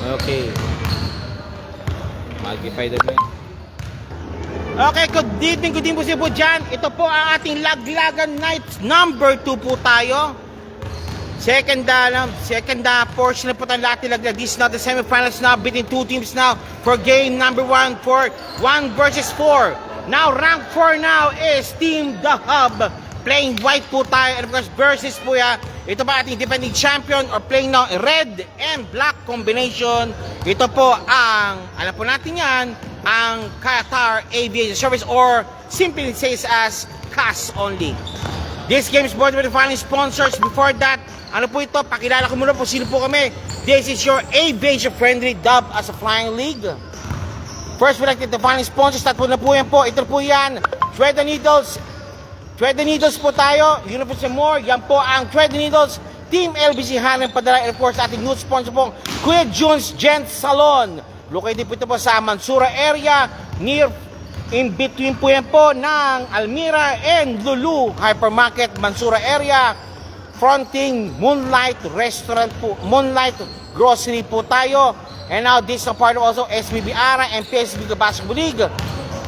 Okay. Magnify that man. Okay, good evening po siya po dyan. Ito po ang ating Laglagan Night number 2 po tayo. Second portion na po tayo lahat nilaglag. This is now the semifinals now between two teams now for game number 1 for 1 versus 4. Now rank 4 now is Team The Hub. Playing white po tayo and of course versus po yan. Ito ba ating defending champion or playing now red and black combination. Ito po ang, alam po natin yan, ang Qatar Aviation Service or simply says as CAS only. This game is brought by the following sponsors. Before that, ano po ito? Pakilala ko muna po sino po kami. This is your aviation friendly dub as a flying league. First, we like the following sponsors. Tatlo na po yan po. Ito po yan. Thread the Needles. Thread the Needles po tayo. Yun na po sa more. Yan po ang Thread the Needles. Team LBC Hanan Padala. And of course, ating new sponsor po, Kuya June's Gent Salon. Located po ito po sa Mansura area. Near, in between po yan po ng Almira and Lulu Hypermarket, Mansura area. Fronting Moonlight Restaurant po. Moonlight Grocery po tayo. And now this is a part of also SBB Ara and PSB Basketball League.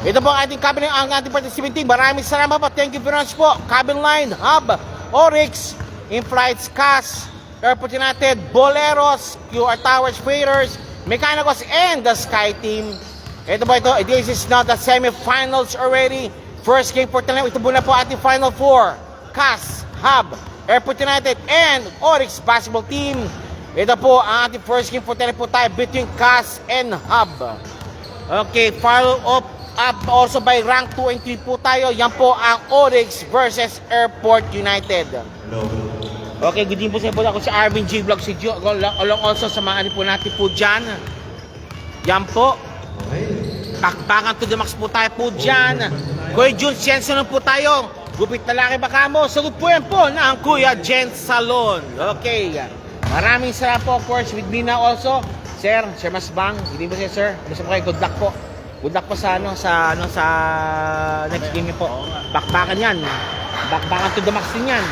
Ito po ang ating cabin, ang ating participant team. Maraming salamat po. Thank you very much po. Cabin Line, Hub, Oryx, In-Flights, CAS, Airport United, Boleros, QR Towers, Freighters, Mechanicals, and the Sky Team. Ito po ito. This is now the semi-finals already. First game for tonight. Ito po na po ating Final 4. CAS, Hub, Airport United, and Oryx Basketball Team. Ito po ang ating first game for tonight po tayo between CAS and Hub. Okay, follow up also by rank 2 and 3 po tayo. Yan po ang Oryx versus Airport United. Hello. Okay, good evening po sa po. Ako si Arvin G. Vlog, si Gio. Along also sa mga po natin po dyan. Yan po. Bakbakan to the max po tayo po dyan. Kuya Jun Jensen po tayo. Gupit na laki baka mo. Sagot po yan po ng Kuya Jen Salon. Okay. Maraming salamat po, of course, with me now also. Sir Masbang. Good evening po sir. Gusto po kayo, good luck po. Good luck po sa sa next game niyo po. Bakbakan yan. Bakbakan to the max din yan.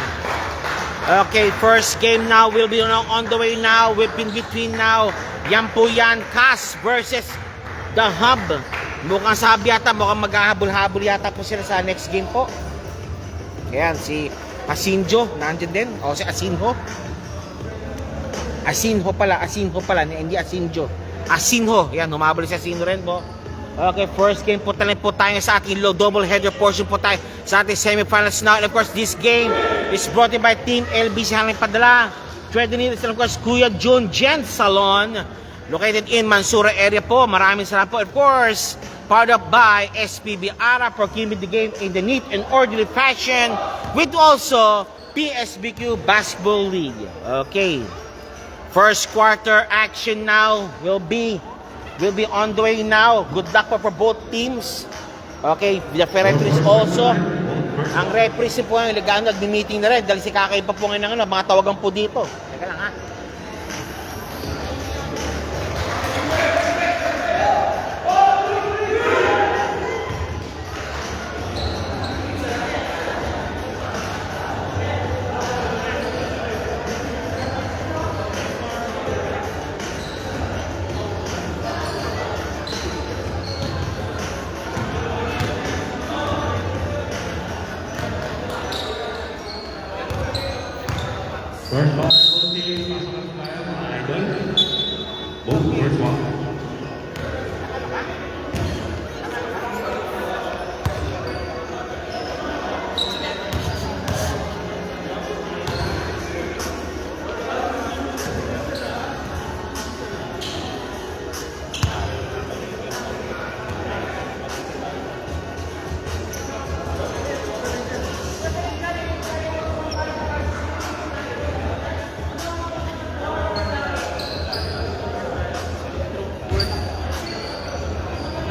Okay, first game now will be on the way now. We've been between now. Yan po yan. CAS versus The Hub. Mukhang sabi yata, mukhang maghahabol-habol yata po sila sa next game po. Ayan, si Asinjo, nandiyan din. O, si Asinho. Asinho pala, hindi Asinjo. Asinho, yan, humabol si Asinho rin po. Okay, first game po tayo sa ating low double header portion po tayo sa ating semifinals now. And of course, this game is brought in by Team LBC Hanan Padala. Thread the Needles, and of course, Kuya June Gent Salon. Located in Mansura area po. Maraming salamat po. Of course, powered up by SPB Ara for keeping the game in the neat and orderly fashion with also PSBQ Basketball League. Okay. First quarter action now will be on the way now. Good luck for both teams. Okay, the referees also. Ang referees po ang nag-meeting na rin dahil si Kakay pa po ngayon ng mga tawagan po dito. Teka lang ha. First ball, both teams idol. Both first ball.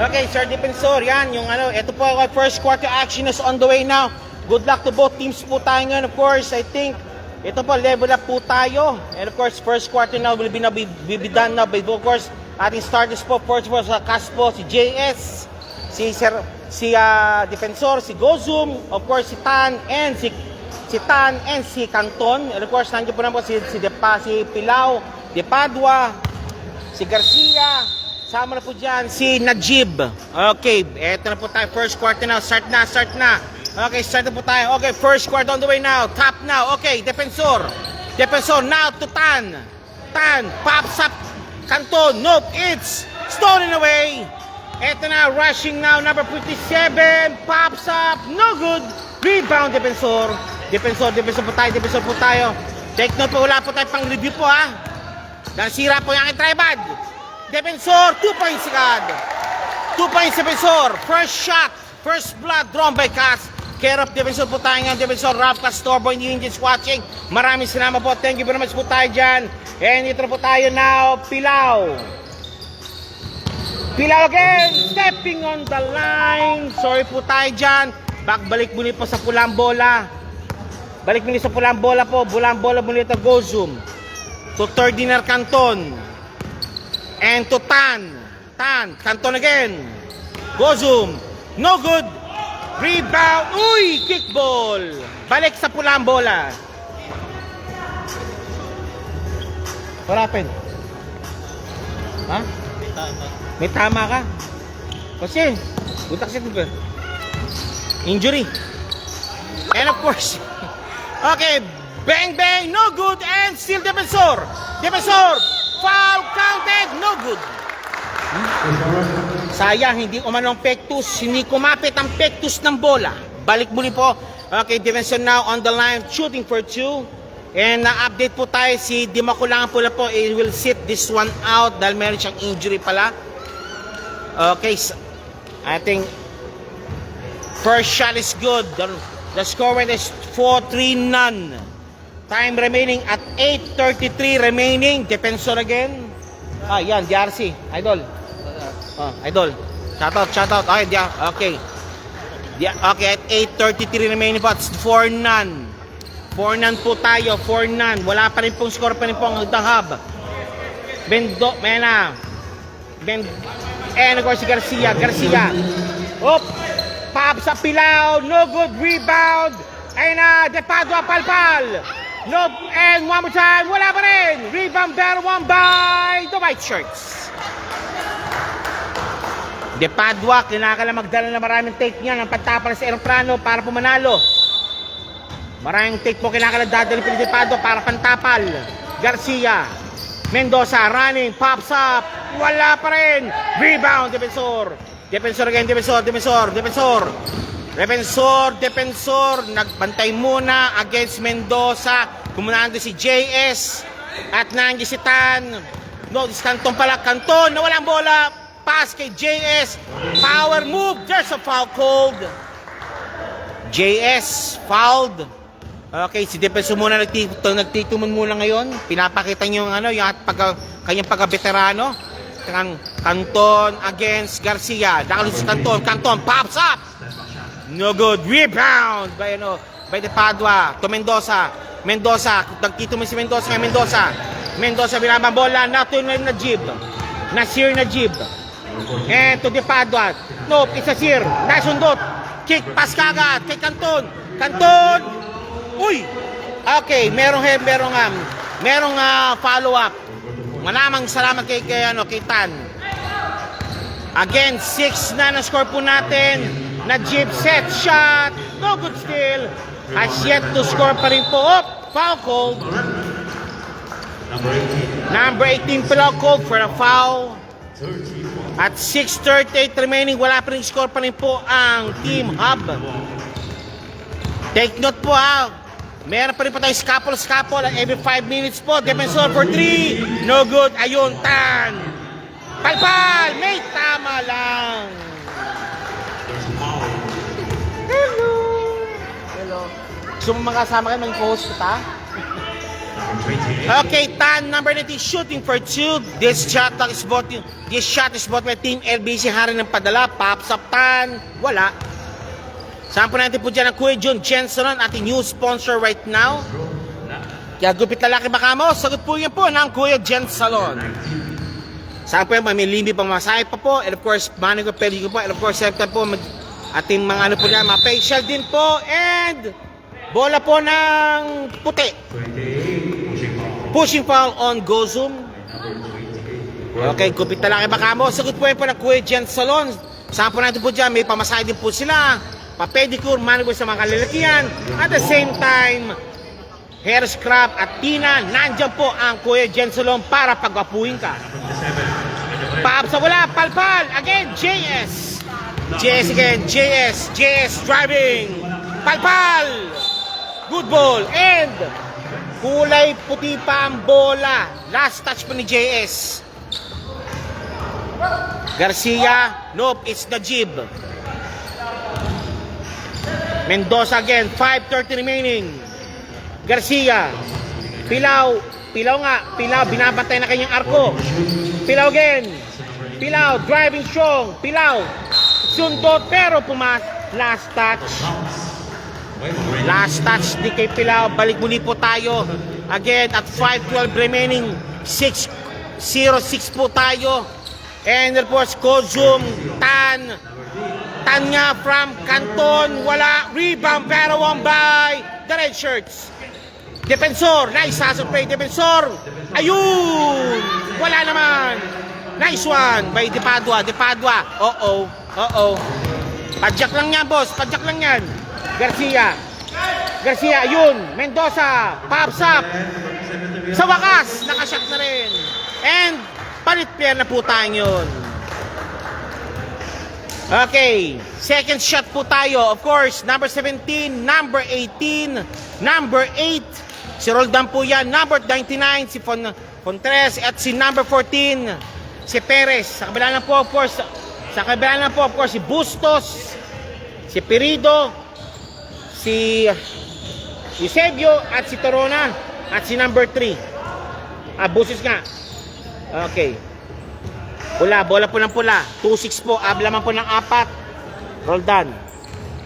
Okay, Sir Defensor, yan, yung ito po, first quarter action is on the way now. Good luck to both teams po tayo ngayon. Of course, I think, ito po, level up po tayo. And of course, first quarter now will be done now by, of course, ating starters po. First po sa CAS po, si JS, si Defensor, si Gozum, of course, si Tan, and si Canton. And of course, nandiyo po na po si Pilau, De Padua, si Garcia. Sama na po dyan si Najib. Okay, eto na po tayo. First quarter now. Start na. Okay, start na po tayo. Okay, first quarter on the way now. Top now. Okay, Defensor now to Tan. Tan, pops up. Canton, nope, it's stolen away. Eto na, rushing now, number 57. Pops up, no good. Rebound, Defensor po tayo. Take note po, wala po tayo pang review po ha. Nasira po yung aking tripod. Defensor, 2 points agad. 2 points, Defensor. First shot, first blood drawn by Cass. Care of Defensor po tayo ngayon. Defensor, Ralph Castorbo, hindi just watching. Maraming salamat po. Thank you very much po tayo dyan. And ito na po tayo now, Pilao again, stepping on the line. Sorry po tayo dyan. Balik muli po sa pulang bola. Balik muli sa pulang bola po. Pulang bola muli ito, Gozum. To third dinner, Canton. And to Tan, Canton again. Gozum, no good. Rebound, uy, kickball. Balik sa pulang bola. What happened? Ha? May tama ka? Kasi, butak siya dito. Injury. And of course, okay, bang, no good, and still Defensor, foul counted, no good. Sayang, hindi umanong pektus, hindi kumapit ang pektus ng bola. Balik muli po. Okay, Defensor now on the line, shooting for 2. And na-update po tayo, si Dimakulangan pula po, it will sit this one out dahil meron siyang injury pala. Okay, so I think first shot is good. The score is 4-3 none. Time remaining at 8:33 remaining. Defensor again. Yan, DRC. Idol. Idol. Shout out. Okay. Okay, at 8:33 remaining po. It's 4-none. 4-none po tayo. 4-none. Wala pa rin pong score pa rin po ang Dahab. And of course si Garcia. Op! Pop sa Pilao. No good. Rebound. Ayun na. De Padua palpal. No. And one more time. Wala pa rin. Rebound better one by the White Shirts. De Padua. Kinakala magdala na maraming take niya ng pagtapal sa aeroplano para pumanalo. Maraming take po kinakala dadali po De Padua para pantapal. Garcia. Mendoza running. Pops up. Wala pa rin. Rebound. Defensor again. Defensor. Nagbantay muna against Mendoza. Kumunando si JS. At nandiyan si Tan. No, this Canton pala. Canton. Nawalang bola. Pass kay JS. Power move. There's a foul called. JS fouled. Okay, si Defensor muna nagtitumon muna ngayon. Pinapakita niyo yung kanyang pagka-veterano. Canton against Garcia. Nakalit si Canton pops up. No good. Rebound by De Padua to Mendoza. Nagtitumon si Mendoza. Mendoza binabang bola. Natuloy Nasir Najib. And to De Padua. Nope, it's Nasir. Nasundot. Kick pass kagad kay Canton. Uy! Okay, merong follow-up. Maraming salamat kay Tan. Again, 6 na score po natin. Najib set shot. No good still. Has yet to score pa rin po. Foul called. Number 18 pala called for a foul. At 6:38 remaining, wala pa rin score pa rin po ang Team Hub. Take note po ha. Meron pa rin po tayo scapple at every 5 minutes po. Defensor for 3. No good. Ayun, Tan. Palpal. May tama lang. Hello. Gusto mo makasama kayo ng co-host kita? Okay, Tan, number 19, shooting for 2. This shot is bought by Team LBC. Hari ng padala. Pops up, Tan. Wala. Sampo natin po dyan ang Kuya John Jensen, ating new sponsor right now. Kaya gupit lalaki baka mo, sagot po yan po ng Kuya Jensen. Saan po yan, may limbi pang masahe pa po. And of course, money ko, pwede ko po. And of course, po, ating mga po niya, mga facial din po. And bola po ng puti. Pushing foul on Gozum. Okay, gupit na lang kay Bakamo. Sagot po yan po ng Kuya Jen Salon. Saan po natin po dyan, may pamasahe din po sila. Pa-pedicure, manicure sa mga kalalakihan. At the same time, hair scrub at tina. Nandyan po ang Kuya Jen Salon para pagwapuhin ka. Paap sa wala, palpal. Again, JS. JS again, JS driving. Palpal. Good ball. And kulay puti pa ang bola. Last touch po ni JS. Garcia, nope, it's Najib. Mendoza again, 5:30 remaining. Garcia, Pilaw, binabantay na kanyang arko. Pilaw again, Pilaw, driving strong, Pilaw, sundot pero last touch. Last touch di kay Pilaw, balik muli po tayo. Again, at 5:12 remaining, 6:06 po tayo. And of course, Kozum, Tanya from Canton, wala, rebound pero won by the red shirts. Defensor, nice hustle play, Defensor, ayun, wala naman. Nice one by Depadua, oo, padjak lang yan boss, padjak lang yan. Garcia, ayun, Mendoza, pops up. Sa wakas, nakashot na rin. And palit player na po tayo yun. Okay, second shot po tayo. Of course, number 17, number 18, number 8. Si Roldan po yan. Number 99, si Fontres. At si number 14, si Perez. Sa kabila na po, of course, si Bustos, si Perido, si Eusebio, at si Torona. At si number 3. Bustos nga. Okay. Pula, bola po ng pula. 2-6 po. Ablaman po ng 4. Roldan.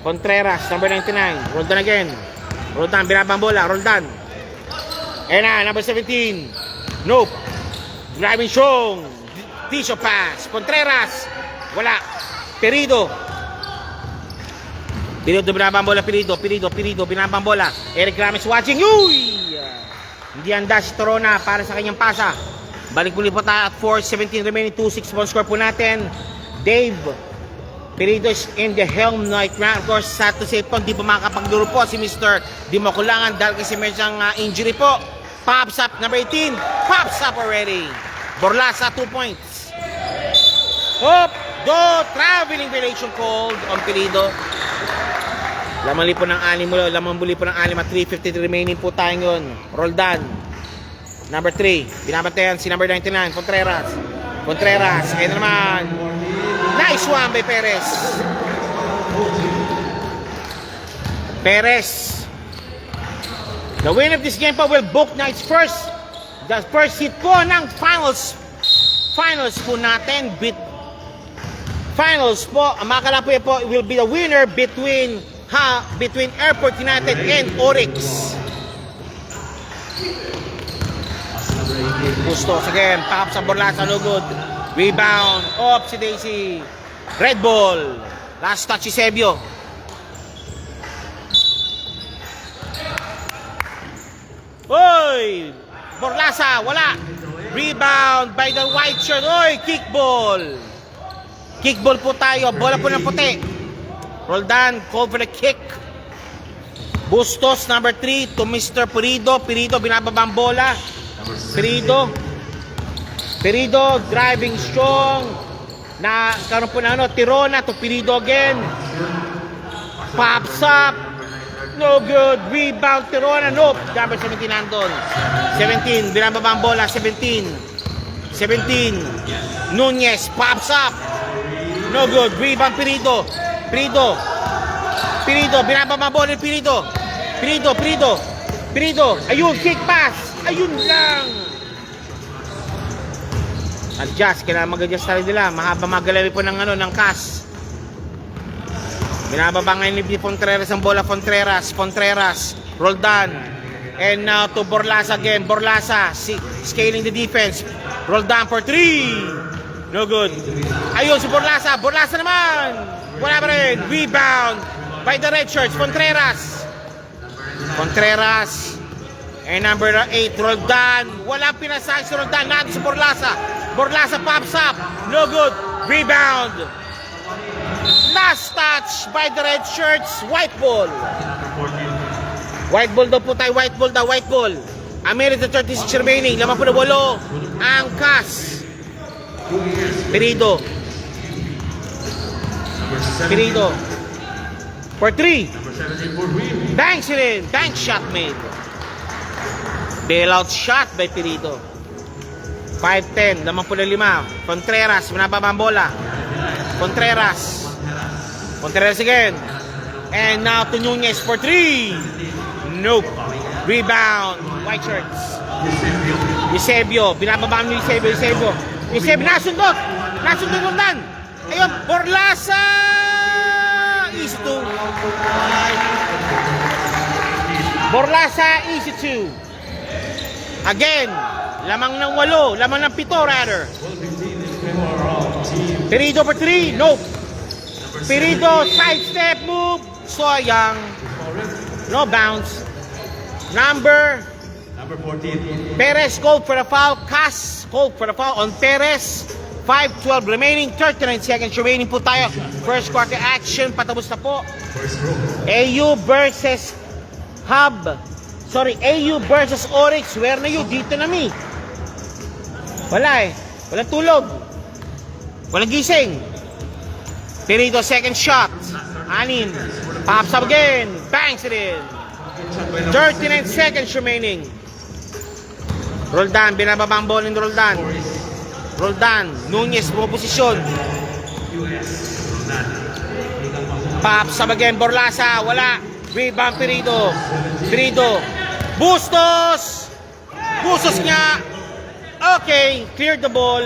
Contreras, number 99. Roldan again. Roldan, binabang bola. Roldan. Ayan na, number 17. Nope. Driving strong. Tisho pass. Contreras. Wala. Perido. Binabang bola. Perido, binabang bola. Eric Ramirez watching. Uy! Hindi handa si Torona para sa kanyang pasa. Balik muli po tayo at 4:17 remaining, 2-6 ball score po natin. Dave Perido is in the helm right now. Of course, sad to say po, hindi po makapaglaro po si Mr. Di Makulangan dahil kasi medyang injury po. Pops up, number 18. Pops up already. Borlasa, 2 points. Hop, do, traveling violation called on Perido. Lamang muli po ng 6 at 3:53 remaining po tayo yun. Roldan. Number 3, binabantayan si number 99, Contreras, ayun naman. Nice one by Perez. The winner of this game po will book na its the first seat po ng finals po natin. Finals po, ang makakala po will be the winner between Airport United and Oryx. Bustos again, pop sa Borlasa, no good. Rebound, off si Daisy. Red ball. Last touch si Sebio. Oy! Borlasa, wala. Rebound by the white shirt. Oy, kickball. Kickball po tayo. Bola po ng puti. Roldan, call for the kick. Bustos, number 3 to Mr. Perido. Perido, binababa ang bola. Perido, driving strong. Karoon po na Tirona to Perido again. Pops up. No good. Rebound, Tirona. Nope. Number 17 nandun. 17, binababa ang bola. 17. Nunez, pops up. No good. Rebound, Perido, binababa ang bola. Perido. Ayun, kick pass. Ayun lang. Adjust, kailangan mag-adjust tayo nila. Mahaba magalami po ng kas. Binababa ngayon ni Contreras ang bola. Contreras, Roldan. And now to Borlasa again. Borlasa, scaling the defense. Roldan for 3. No good. Ayun si Borlasa naman. Wala pa rin. Rebound by the red shirts. Contreras. And number 8, Roldan. Wala pinasang si Roldan. Natin si Borlasa. Borlasa pops up. No good. Rebound. Last touch by the red shirts. White ball. White ball daw po tayo. White ball daw. White ball. A minute and 36 remaining. 58. Ang Cas. Perido. Perido. For 3. Banks it in. Bank shot made. Bailout shot by Perido. 5-10. 55. Contreras. Binababa ang bola. Contreras. Contreras again. And now to Nunez for 3. Nope. Rebound. White shirts. Eusebio. Binababa ni Eusebio. Eusebio. Nasundot. Nasundot Roldan. Ayun. Borlasa. Easy 2. Borlasa. Easy 2. Again. Lamang ng 8. Lamang ng 7 rather. Perido for 3. Nope. Perido. Sidestep move. Sayang. No bounce. Number 14. Perez called for the foul. Cas called for the foul on Perez. 5-12 remaining. 39 seconds remaining po tayo. First quarter action. Patapos na po. First row. AU versus Hub. Sorry, AU versus Oryx. Where na you? Dito na mi. Wala eh. Walang tulog. Walang gising. Perito second shot. Anin. Pops up again. Bangs it in. 39 seconds remaining. Roldan. Binababa ang ball ni Roldan. Roldan. Nunez. Posisyon. Pops up again. Borlasa. Wala. Rebound Perido. Perido. Bustos. Bustos niya. Okay. Cleared the ball.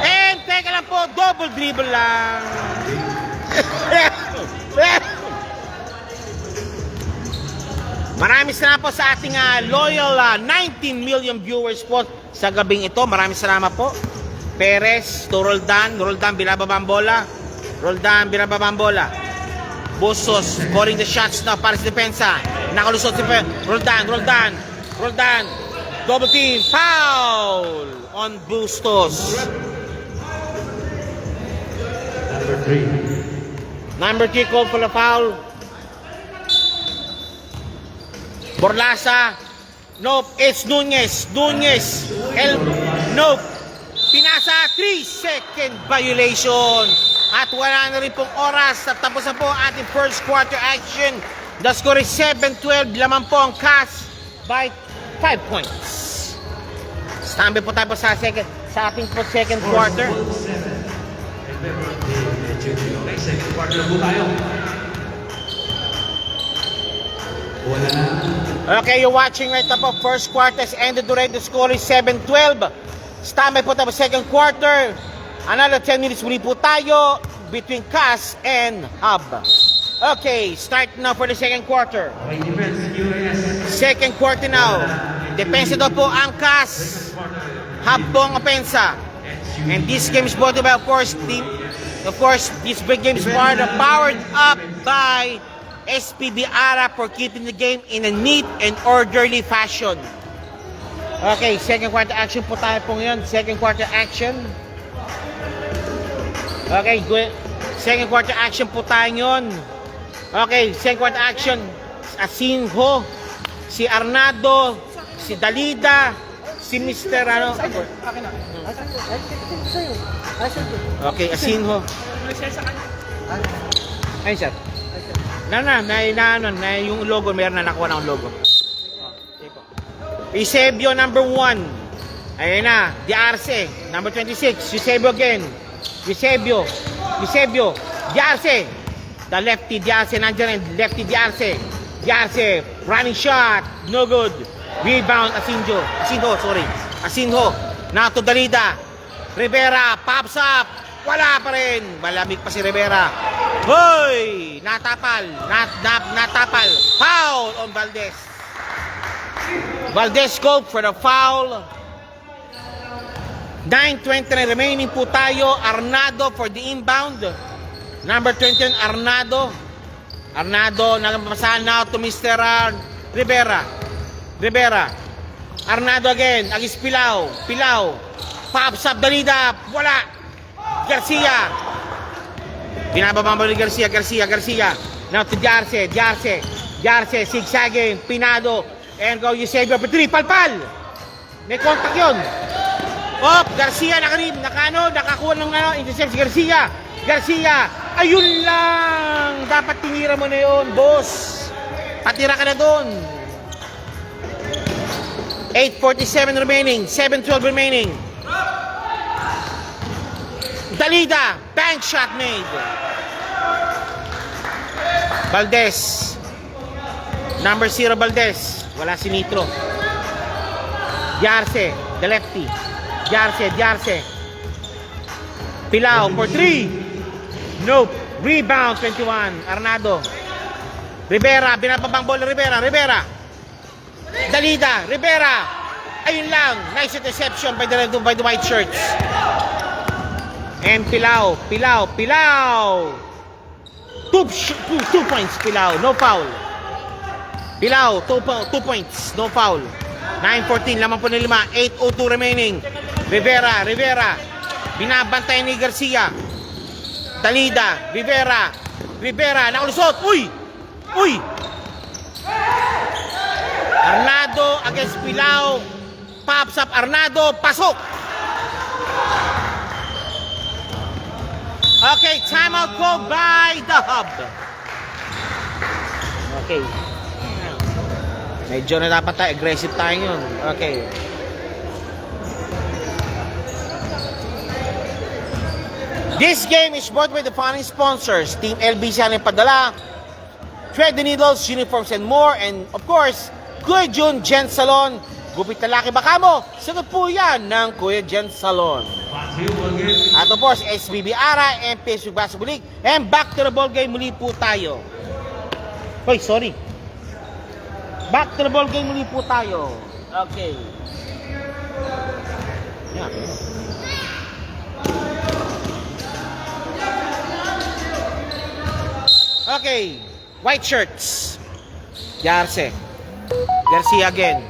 And teka lang po. Double dribble lang. Maraming salamat po sa ating loyal 19 million viewers po sa gabing ito. Maraming salamat po. Perez to Roldan. Roldan binababa ang bola. Roldan binababa ang bola. Bustos scoring the shots now para sa depensa. Nakalusot si Roldan. Roldan. Roldan. Double team. Foul on Bustos. Number 3. Number 3 called for the foul. Borlasa. Nope. It's Nunez. Nunez. Nope. Pinasa. 3-second violation. At wala na rin pong oras. At tapos na po ang ating first quarter action. The score is 7-12. Laman po ang Cas by 5 points. Standby po tayo po sa ating po second quarter. Okay, second quarter na po tayo. Wala na. Okay, you're watching right now po. First quarter has ended already. The score is 7-12. Standby po tayo po second quarter. Another 10 minutes muli po tayo between Cas and Hub. Okay, start now for the second quarter. Okay, defense, UAS. Second quarter now. Depensa daw po ang Cas. Hub po ang opensa. And this game is brought to by, of course, this big game is powered up by SPB Ara for keeping the game in a neat and orderly fashion. Okay, second quarter action po tayo po ngayon. Second quarter action. Okay, good. Second quarter action po tayo ngayon. Okay, second quarter action. Asinho, si Arnado, si Dalida, si Mr. ano? Okay, Asinho. Ayun, sir. Na yung logo, meron na nakuha ng logo. Eusebio number 1. Ayun na, Diarce, number 26. Eusebio again. Eusebio, Diarce. The lefty Diarce, nandiyan rin. Lefty Diarce. Diarce, running shot. No good. Rebound, Asinho. Now to Dalida. Rivera, pops up. Wala pa rin. Malamig pa si Rivera. Hoy! Natapal. Foul on Valdez. Valdez scope for the foul. 9:20 remaining po tayo. Arnado for the inbound. Number 21, Arnado. Nagpapasahan now to Mr. Rivera. Arnado again. Agis Pilao. Pops up, Dalida. Wala. Garcia. Binababamba ni Garcia. Now to Jarce. Zigzagging. Pinado. And go Eusebio for 3. Palpal. May contact yun. Garcia nakakuha ng intercept si Garcia. Ayun lang. Dapat tinira mo na yun, boss. Patira ka na doon. 8:47 remaining. 7:12 remaining. Dalida. Bank shot made. Valdez. Number 0 Valdez. Wala si Nitro. Jarce. The lefty. Jarce. Pilao for 3. Nope. Rebound 21. Arnado. Rivera. Binababang bola Rivera. Dalida. Rivera. Ayun lang. Nice interception by the white shirts. And Pilao. 2 points Pilao. No foul. Pilao. 2 points. No foul. 9:14. Lamang po na 5. 8:02 remaining. Rivera. Binabantayan ni Garcia. Dalida. Rivera. Nakalusot. Uy! Arnado against Pilao. Pops up. Arnado. Pasok. Okay, timeout called by the Hub. Okay. Medyo na dapat tayo. Aggressive tayo yun. Okay. This game is brought by the following sponsors. Team LBC ang padala. Thread the Needles, Uniforms and More. And of course, Kuya Jun Gent Salon. Gupit na laki baka mo. Sagot po yan ng Kuya Gent Salon. At of course, SBB Ara and Facebook Basketball League. And back to the ball game muli po tayo. Hoy, sorry. Back to the ball game muli po tayo. Okay. Yeah. Okay. White shirts. Jarce. Garcia again.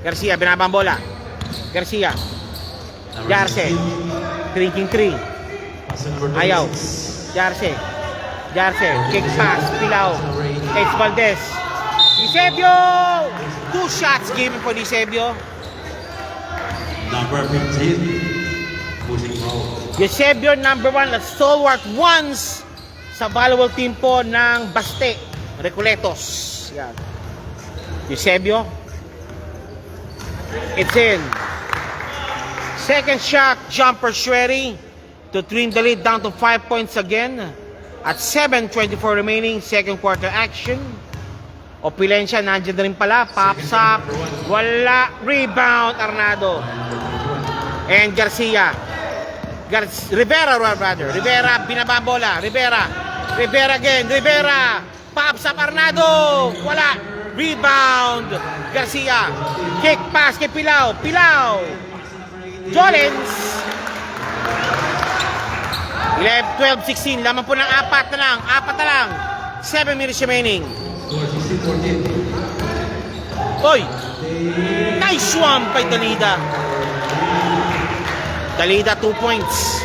Garcia, binabang bola. Garcia. Jarce. Drinking 3. Ayaw. Jarce. Kick pass. Pilao. It's Valdez. Eusebio! 2 shots given for Eusebio. Number 15. Pushing roll. Eusebio, number 1. Stalwart once sa volleyball team po ng Baste. Recoletos. Yan. Eusebio. It's in. Second shot, jumper Shweri to trim the lead down to 5 points again. At 7:24 remaining, second quarter action. Opilencia, nandiyan na rin pala. Pops up. Wala. Rebound, Arnado. And Garcia. Rivera, rather. Rivera, binababola. Rivera again. Rivera. Pops up, Arnado. Wala. Rebound. Garcia. Kick pass kay Pilao. Jolens. 11, 12, 16. Lamang po ng 4 na lang. 7 minutes remaining. Score 16-14. Oy! Nice one by Dalida. 2 points.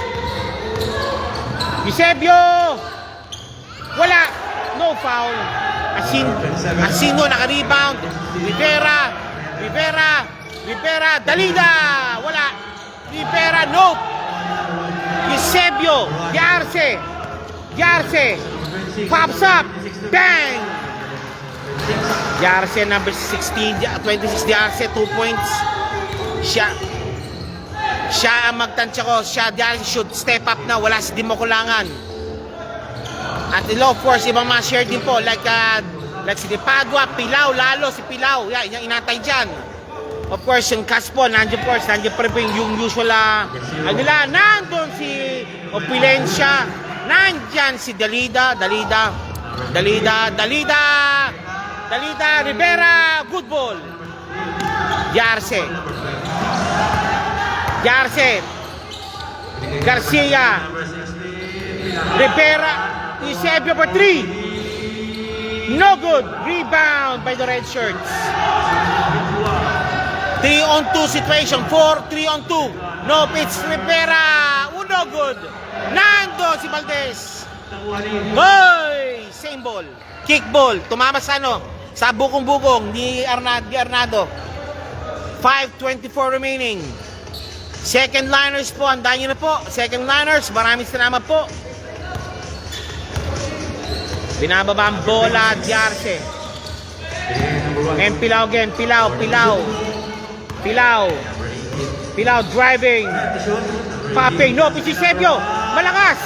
Eusebio! Wala! No foul. Asino naka-rebound. Rivera. Dalida! Wala. Rivera, nope. Eusebio. Jarce. Pops up. Bang! Jarce, number 16, 26 Jarce, 2 points. Siya ang magtansya ko. Jarce should step up na. Wala si Dimo Kulangan. At of course, ibang mga share din po. Like si Di Padua, Pilao, lalo si Pilao. Yan, yung inatay dyan. Of course, yung Caspo, nandiyan po rin yung usual, nandun si Opilencia, nandyan si Dalida, Rivera, good ball. Jarce, Garcia, Rivera, Eusebio for 3. No good. Rebound by the red shirts. 3-on-2 situation. 4-3-on-2. No pitch. Rivera. No good. Nando si Valdez. Boy! Same ball. Kick ball. Tumama sa ano? Sa bukong-bukong ni Arnado. 5:24 remaining. Second liners po. Andahan nyo na po. Second liners. Maraming salamat po. Binababa ang bola. Diarce. And Pilao again. Pilao driving. Popping. No, Pisisebio. Malakas.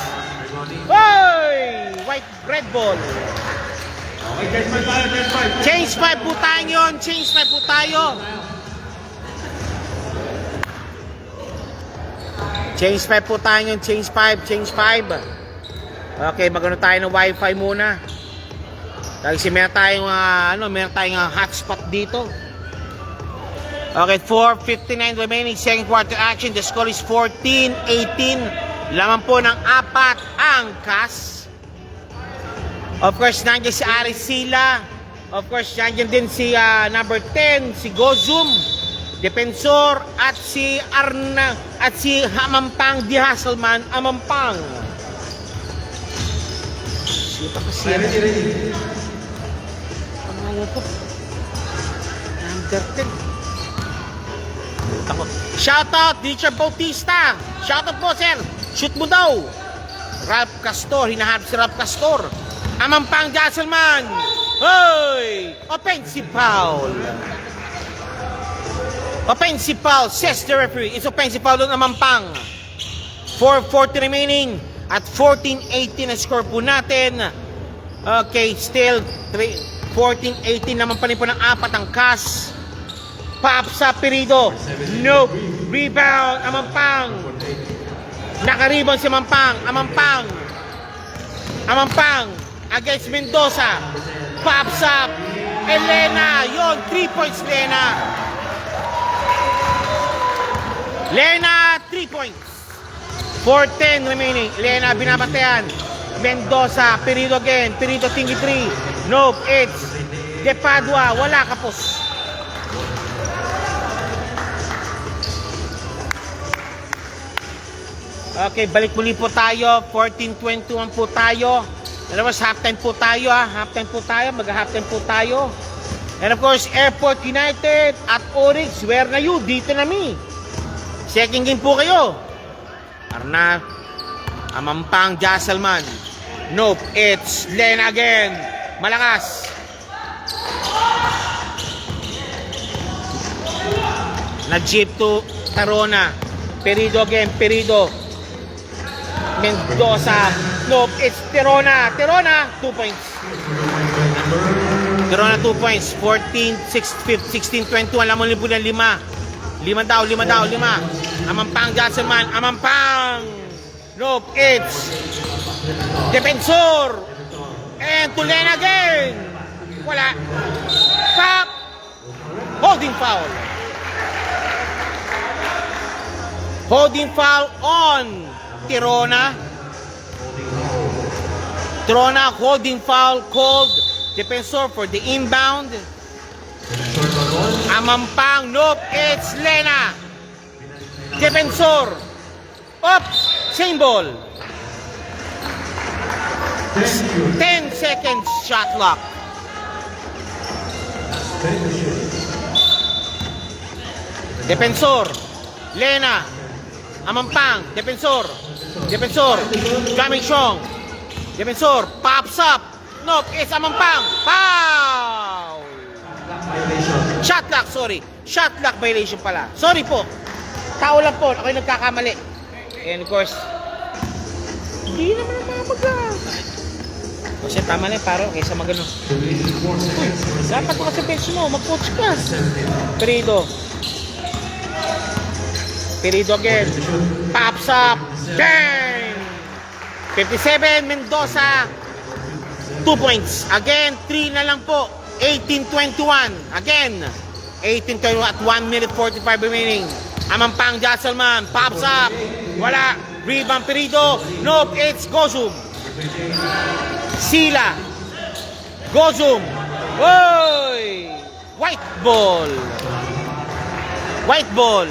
Hoy! White red ball. Change 5 po tayo yun. Change 5 po tayo. Change 5 po tayo yun. Change 5. Okay, magano tayo ng wifi muna. Kasi meron tayong hotspot dito. Okay, 4:59 remaining, second quarter action. The score is 14-18. Laman po ng 4 ang CAS. Of course, nandiyan si Arisila. Of course, nandiyan din si number 10, si Gozum, Defensor, at si Arna, at si Amampang Di Hasselman, Amampang. Sino pa kasi yan? Pangalan ko. Number 10. Shoutout, Richard Bautista. Shoutout po, sir. Shoot mo daw. Ralph Castor, hinahanap si Ralph Castor. Amampang Jasselman. Hoy! Offensive foul. Offensive foul, says the referee. It's offensive foul doon, Amampang. 4:40 remaining. At 14-18 na score po natin. Okay, still 14-18 naman pa rin po ng 4 ang CAS. Pop sa Perido. Nope. Rebound. Amampang. Naka-rebound si Amampang. Amampang. Against Mendoza. Pops up. Elena. Yon. 3 points, Elena. Elena, 3 points. 4:10 remaining. Elena, binabatean. Mendoza. Perido again. Perido, tinggi 3. Nope. It's De Padua. Wala kapos. Okay, balik muli po tayo. 14:21 po tayo. And of course, halftime po tayo. Halftime po tayo. Mag-halftime po tayo. And of course, Airport United at Oryx. Where na you? Dito na mi. Second game po kayo. Arna. Amampang Jasselman. Nope. It's Len again. Malakas. Nag-jeep to Tarona. Perido again. Perido. Mendoza. Nope, it's Tirona. Tirona, 2 points. Tirona, 2 points. 16-21. Alam mo po ng 5. 5 daw. Amampang Jasselman. Amampang. Nope, it's Defensor. And Tulen again. Wala. Stop. Holding foul. Holding foul on Tirona. Holding foul called. Defensor for the inbound. Amampang. Nope. It's Lena. Defensor. Up. Same ball. 10 seconds shot clock. Defensor. Lena. Amampang. Defensor. Coming strong. Defensor. Pops up. Nope. It's Amampang. Foul. Shot clock, sorry. Shot clock violation pala. Sorry po. Tao lang po. Ako'y nagkakamali. And of course, hindi naman mamagla. Kasi tama na yung paro kaysa magano. Dapat mo kasi bench mo. Mag-coach ka. Perido again. Pops up. Bang! 57, Mendoza. 2 points. Again, 3 na lang po. 18-21. Again, 18-21 at 1 minute 45 remaining. Amampang Jasselman. Pops up. Wala. Rebound Perido. Nope, it's Gozum. Sila. Gozum. Oy! White ball. White ball.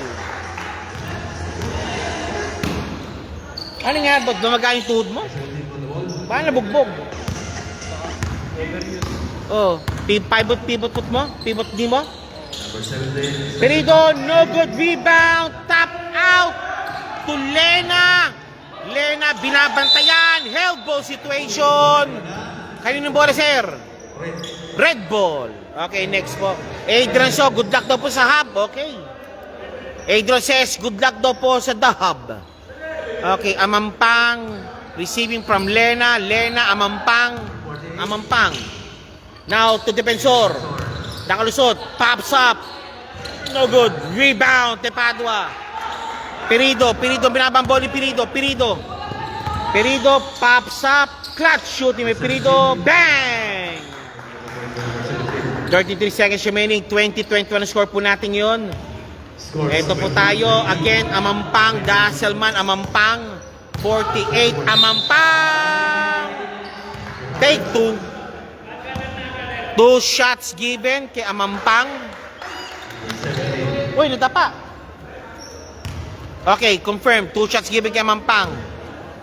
Ano nga? Ba't dumaga yung tuhod mo? 17 on the ball. Paano nabugbog? Oh, pivot foot mo? Pivot di mo? Number 17. Perido, no good rebound. Tap out to Lena. Lena, binabantayan. Held ball situation. Kaninong bola, sir? Red ball. Okay, next po. Adrian So, good luck daw po sa hub. Okay. Adrian says, good luck daw po sa the hub. Okay, Amampang. Receiving from Lena. Lena, Amampang. Amampang. Now to defensor. Nakalusot. Pops up. No good. Rebound. Tepadua. Perido. Perido. Binabambol ni Perido. Perido. Perido. Pops up. Clutch shooting. May Perido. Bang! 33 seconds remaining. 20-21 score po natin yun. Ito po tayo. Again, Amampang. Dasselman. Amampang. 48. Amampang. Take 2. 2 shots given kay Amampang. Uy, natapa. Okay, confirm. 2 shots given kay Amampang.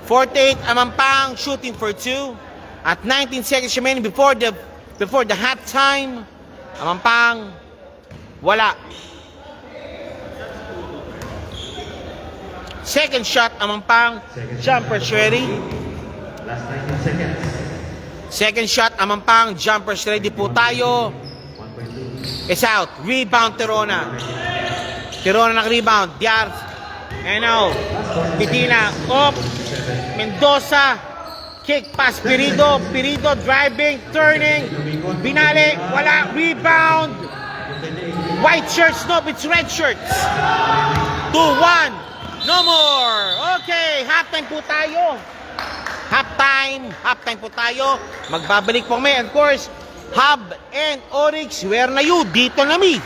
48, Amampang shooting for 2. At 19 seconds remaining before the halftime. Amampang, wala. Second shot, Amampang. Jumper ready. Last 19 seconds. Second shot, Amampang. Jumpers ready po tayo. 1.2. It's out. Rebound, Tirona. Tirona nag-rebound. Diar. And now, Medina. Up. Mendoza. Kick pass. Perido. Perido driving. Turning. Binale. Wala. Rebound. White shirts. No, it's red shirts. 2-1. No more. Okay. Halftime po tayo. Halftime po tayo. Magbabalik po kami. Of course, Hub and Oryx, where na you? Dito na mi.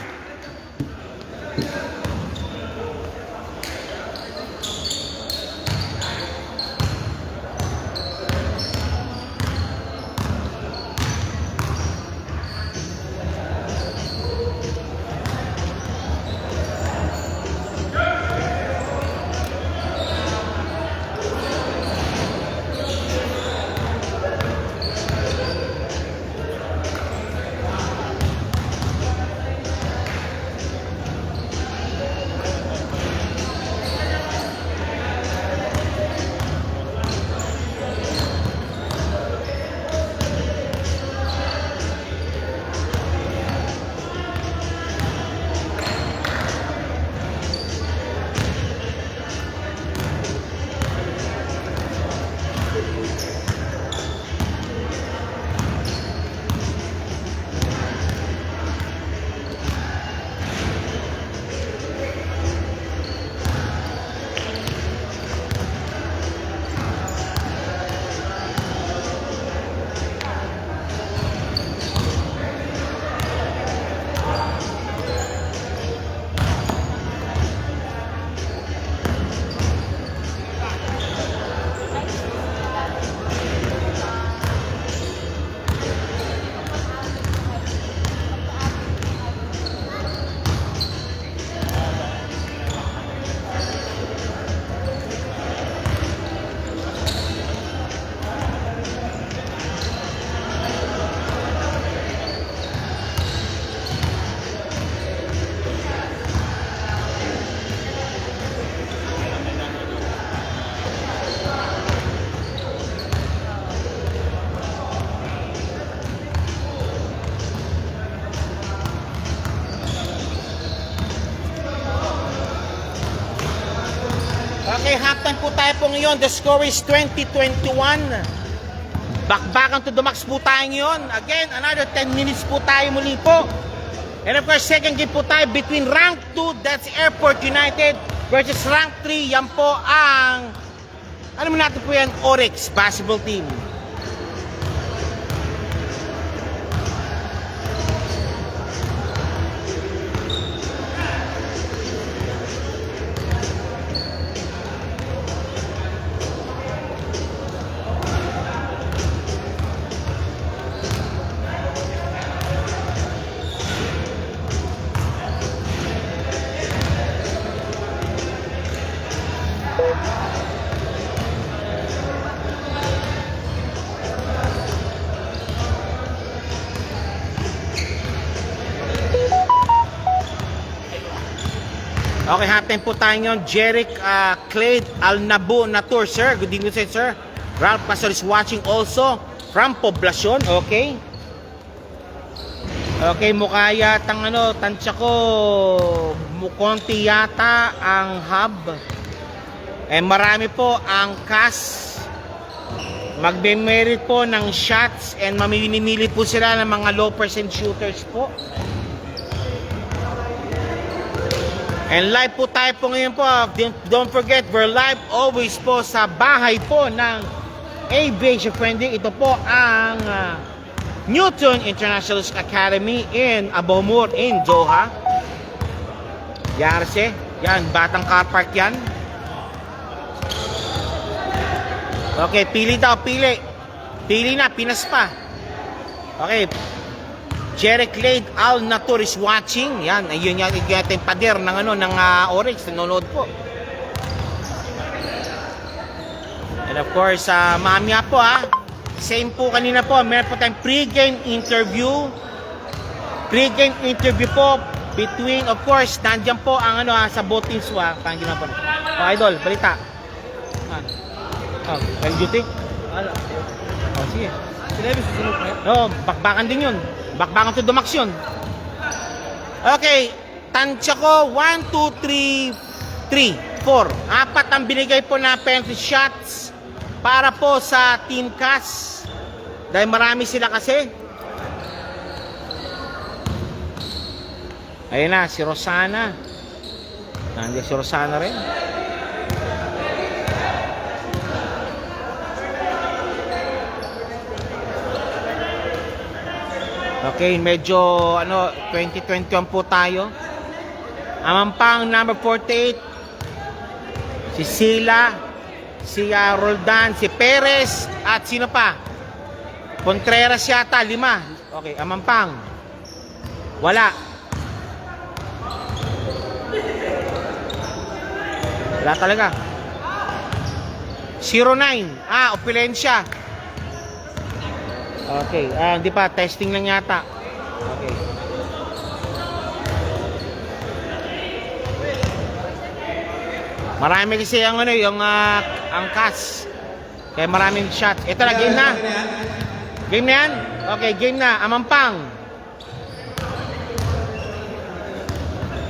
Okay, halftime po tayo po ngayon. The score is 20-21. Bakbakan to the max po tayo ngayon. Again, another 10 minutes po tayo muli po. And of course, second game po tayo between rank 2, that's Airport United, versus rank 3, yan po ang, ano mo natin po yan, Oryx basketball team. Okay, halftime po tayo ngayon. Jeric Clade Alnabu na tour, sir. Good evening, sir. Ralph Pastor is watching also from Poblacion. Okay. Okay, mukha yatang tansya ko, konti yata ang hub. Marami po ang cast. Magbe-merit po ng shots and mamimili po sila ng mga low percent shooters po. And live po tayo po ngayon po. Don't forget, we're live always po sa bahay po ng Aviation Friendly. Ito po ang Newton International Academy in Abomur in Doha. Yarse. Yan, batang car park yan. Okay, pili daw, pili. Pili na, Pinas pa. Okay. Jeric Clade Al Natur is watching. Yan, ayun yung pader ng Oryx. Nanonood po. And of course, mamaya po same po kanina po. Meron po tayong pre-game interview. Pre-game interview po between, of course, nandiyan po ang sa both teams po Pangin na po. Idol, balita. Well duty? Sige. Sinabi susunod pa. Bakbakan din yun. Bakbakan to Dumax yun. Okay. Tansya ko, 1, 2, 3, 4. Apat ang binigay po na penalty shots para po sa Team Cast. Dahil marami sila kasi. Ayun na, si Rosana. Nandiyan si Rosana rin. Okay, medyo 2021 po tayo. Amampang number 48. Si Sila, si Roldan, si Perez, at sino pa? Contreras yata, 5. Okay, Amampang. Wala. Wala talaga. 09. Opulensya. Okay, hindi pa, testing lang yata. Okay. Marami kasi ang ang cast. Kaya maraming shot. Ito na, game na. Game na yan? Okay, game na. Amampang.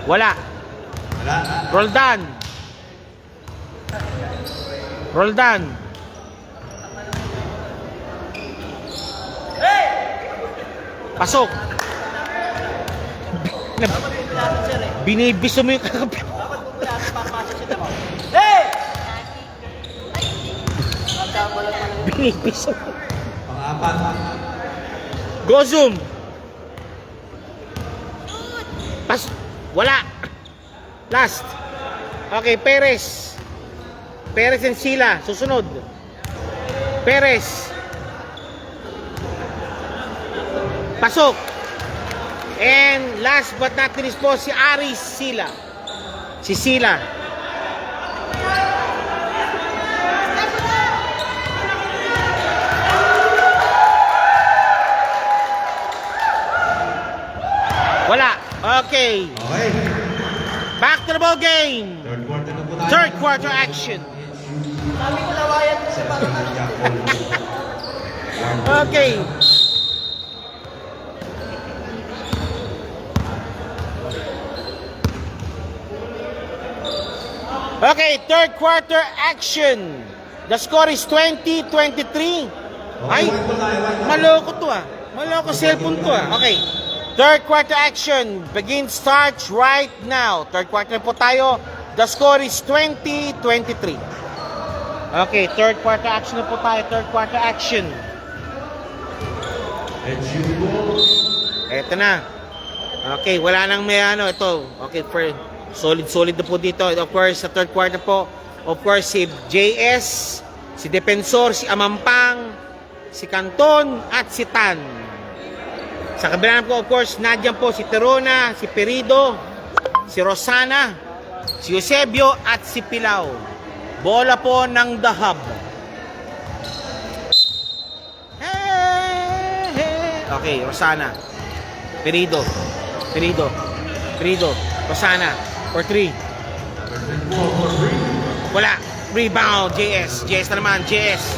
Wala. Roldan. Roldan. Pasok. Binibiso mo yung kakapi. Binibiso mo. Pang-apat. Go zoom. Wala. Last. Okay, Perez. Perez and Sila. Susunod. Perez. Pasok. And last but not least po, si Aris Sila. Si Sila. Wala. Okay. Okay. Back to the ball game. Third quarter na po tayo. Third quarter action. Okay. Okay, third quarter action. The score is 20-23. Ay, maloko to Maloko cellphone to Okay. Third quarter action starts right now. Third quarter po tayo. The score is 20-23. Okay, third quarter action na po tayo. Third quarter action. Eto na. Okay, wala nang may ito. Okay, solid na po dito. Of course, sa third quarter po, of course, si JS, si Defensor, si Amampang, si Canton, at si Tan. Sa kabila po, of course, nandiyan po si Terona, si Perido, si Rosana, si Eusebio, at si Pilao. Bola po ng The Hub. Okay, Rosana. Perido, Rosana, for 3. Wala. Rebound, JS. JS na naman, JS.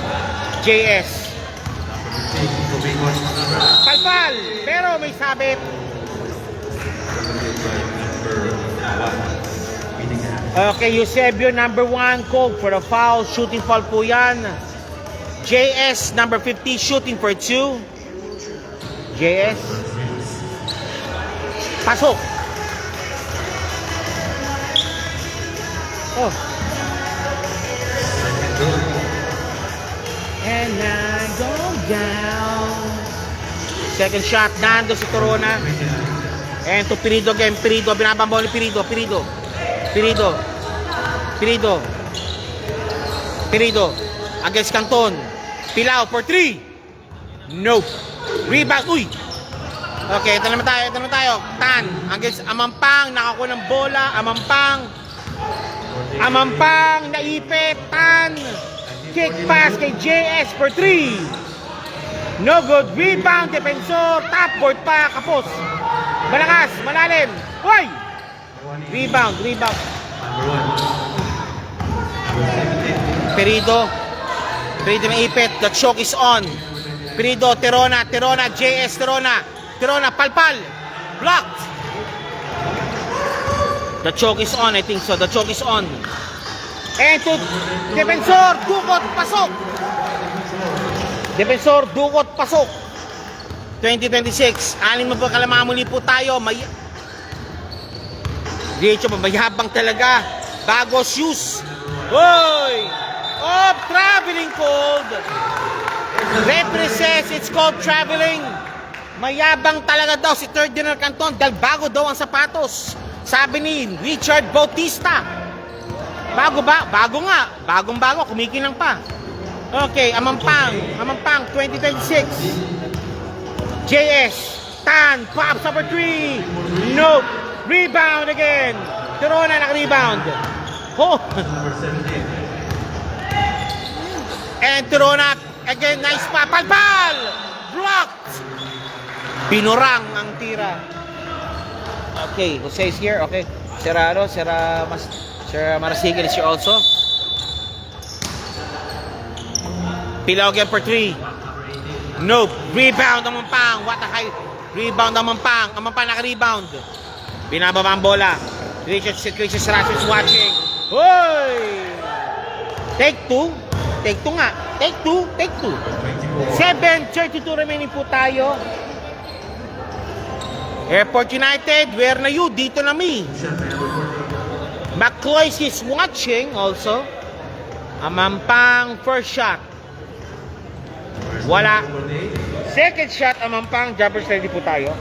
JS. Palpal, pero may sabit. Okay, Eusebio, number 1, called for the foul. Shooting foul po yan. JS, number 50, shooting for 2. JS. Pasok. Oh. And I go down. Second shot, nando si Corona. And to Pirido again, Pirido. Binabambo ni Pirido, Pirido. Pirido. Pirido. Pirido. Against Canton. Pilao for 3. Nope. Rebound. Uy. Okay, ito naman tayo. Tan. Against Amampang. Nakakuha ng bola. Amampang. Naipit. Tan. Kick pass kay JS for 3. No good. Rebound. Defensor. Top board pa. Kapos. Malakas. Malalim. Uy. Rebound. Perido may ipit. The choke is on. Perido, Terona, JS, Terona, Palpal. Blocked. The choke is on, I think so. The choke is on. And to Defensor, Dukot, pasok. Defensor, Dukot, pasok. 2026. Aling mo po kalamamuli po tayo. Diretso pa, mayabang talaga. Bago shoes. Hoy! Oh, traveling cold. Represents, it's called traveling. Mayabang talaga daw si Third General Canton dahil bago daw ang sapatos. Sabi ni Richard Bautista. Bago ba? Bago nga. Bagong-bago, kumikinang pa. Okay, Amampang, 2026. JS, Tan, pops up for 3. Nope. Rebound again. Terona naka-rebound. Oh. And Terona again, nice pa. Palpal! Blocked! Pinurang ang tira. Okay, Jose is here. Okay. Sir Marasigan is here also. Pilaw again for 3. Nope. Rebound ang Amampang. What a high. Rebound ang Amampang. Amampang naka-rebound. Binababa ang bola. Richard Serrano is watching. Hoy! Take 2. Take 2 nga. Take 2. 7:32 remaining po tayo. Airport United, where na you? Dito na mi. McCloy is watching also. Amampang, first shot. Wala. Second shot, Amampang. Jumpers ready po tayo.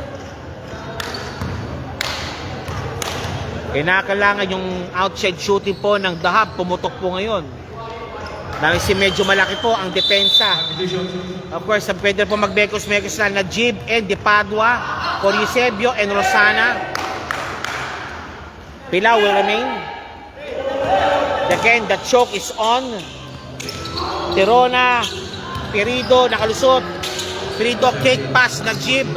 Kinakailangan yung outside shooting po ng Dahab. Pumutok po ngayon. Dahil si medyo malaki po ang depensa. Of course, pwede po magbekos-mekos na Najib and De Padua for Eusebio and Rosana. Pilaw will remain. Again, the choke is on. Terona, Perido, nakalusot. Perido, kick pass, Najib,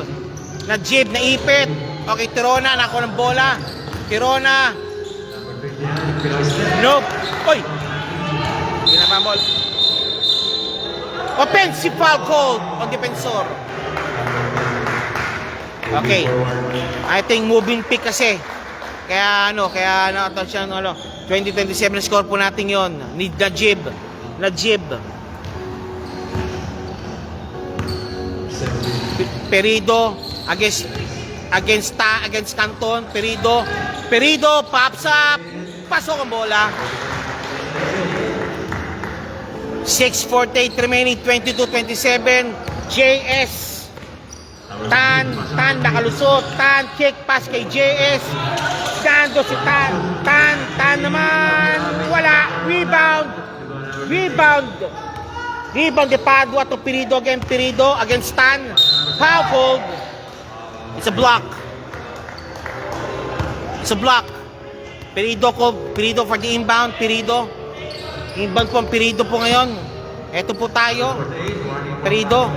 naipit. Okay, Terona, nakakuha ng bola. Terona. Nope. Oy! Pinapamol. Offensive foul called on defensor. Okay. I think moving pick kasi. Kaya ito siya 2027 score po natin 'yon. Need Najib. Perido against Canton. Perido pops up. Pasok ang bola. 6:48 remaining, 22-27. JS. Tan nakalusot. Tan kick pass kay JS. Dando si Tan naman. Wala. Rebound de Padua to Perido again. Perido against Tan. Foul called. It's a block. Perido for the inbound. Inbound po ang Perido po ngayon. Eto po tayo. Perido.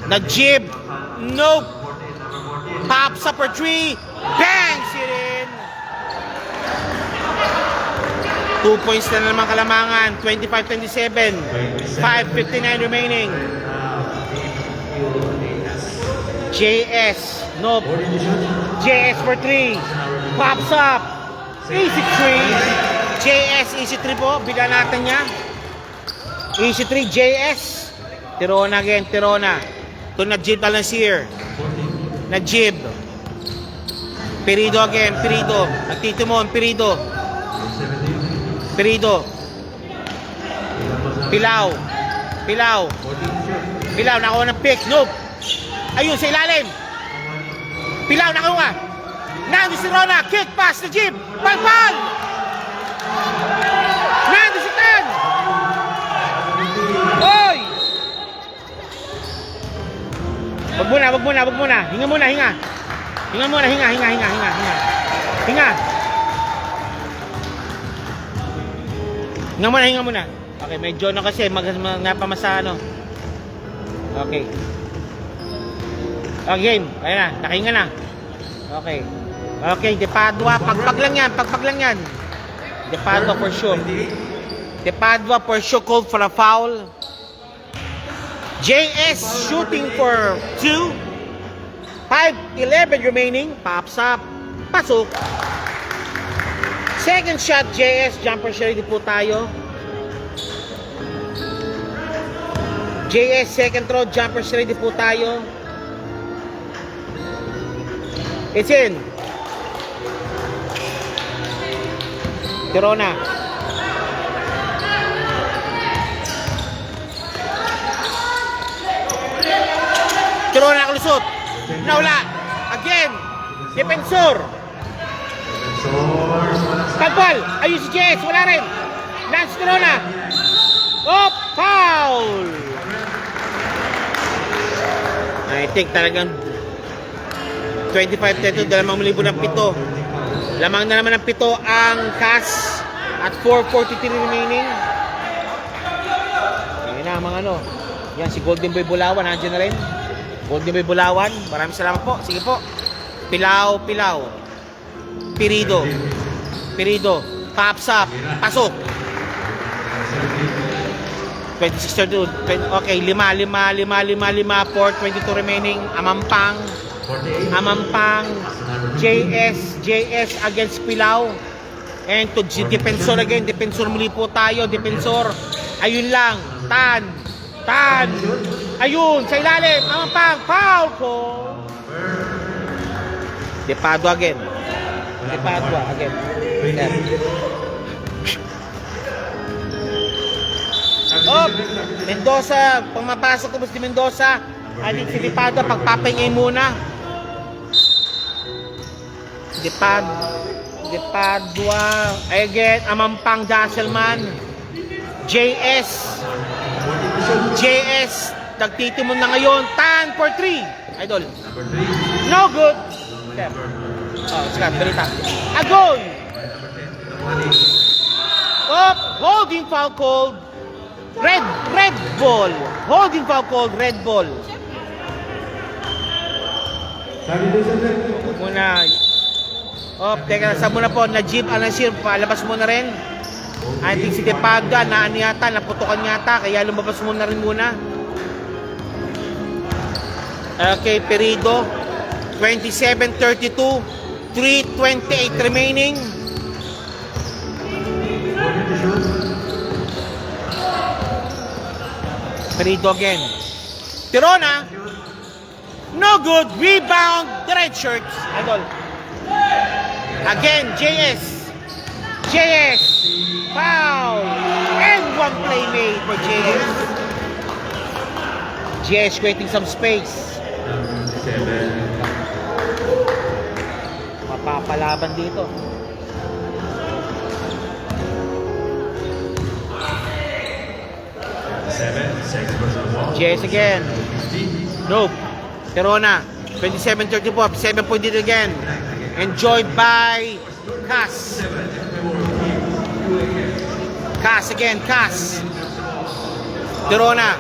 Najib. Nope. Pops up for 3. Bangs it in! 2 points na naman kalamangan. 25-27. 5:59 remaining. JS. Nope. JS for 3. Pops up. Easy 3. JS easy 3 po. Bigyan natin niya. Easy 3 JS. Tirona again. Tirona. Ito Najib Al-Nasir. Najib. Perido again. Perido. Nagtitimon. Perido. Perido. Pilaw. Pilaw. Pilaw. Nakuha ng pick. Nope. Ayun sa ilalim. Pilaw. Nakuha. Nando si Rona. Kick pass na Jib. Palpal. Nando si Tan. Oy. Wag muna. Hinga muna. Hinga muna. Okay, medyo na kasi napamasa ano. Okay. Okay, game. Ayan na, nakahinga na. Okay. Okay, Depadua, pagpag lang yan. Depadua for sure. Depadua for sure called for a foul. JS shooting for 2. 5:11 remaining. Pops up. Pasok. Second shot, JS. Jumper shot, po tayo. JS, second throw. Jumper shot, po tayo. It's in. Tirona. Tirona kalusot. Nawala. Again. Defensor. Pagpal. Ayun si JS. Wala rin. Lance Tirona. Oh, foul. I think talagang 25-32. Dalamang malibo ng 7. Lamang na naman ng 7 ang CAS at 4:43 remaining. Yan na mga ano. Yan si Golden Boy Bulawan. Nandiyan na rin. Golden Boy Bulawan. Maraming salamat po. Sige po. Pilaw. Perido. Pops up. Pasok. 26-32. Okay, 5, 4:22 remaining. Amampang. JS against Pilaw. And to Defensor again. Defensor muli po tayo. Defensor. Ayun lang. Tan. Ayun. Sa ilalim. Amampang. Foul po. Depadua again. Oh, Mendoza. Pumapasok ko si Mendoza. Aling si Depadua. Pagpapahingay muna. Depadua again, Amampang Dasselman. JS nagtitimon na ngayon. Tan for 3. Idol. No good. Oh, Scott, balita. Agon. Oh, holding foul called. Red ball. Holding foul called. Red ball. Muna. Oh, teka, saan muna po? Najib Al-Nasir, palabas mo na rin. I think si Depadua, naan yata, naputukan yata, kaya lumabas mo na rin muna. Okay, Perido. 27-32. 3:28 remaining. Perido again. Tirona. No good. Rebound. The red shirts. Idol. Again, JS. Foul. And one play made for JS. JS creating some space. Mapapalaban dito. JS again. Nope. Tirona. 27-34. 7 point lead again. Enjoyed by CAS. CAS. Tirona.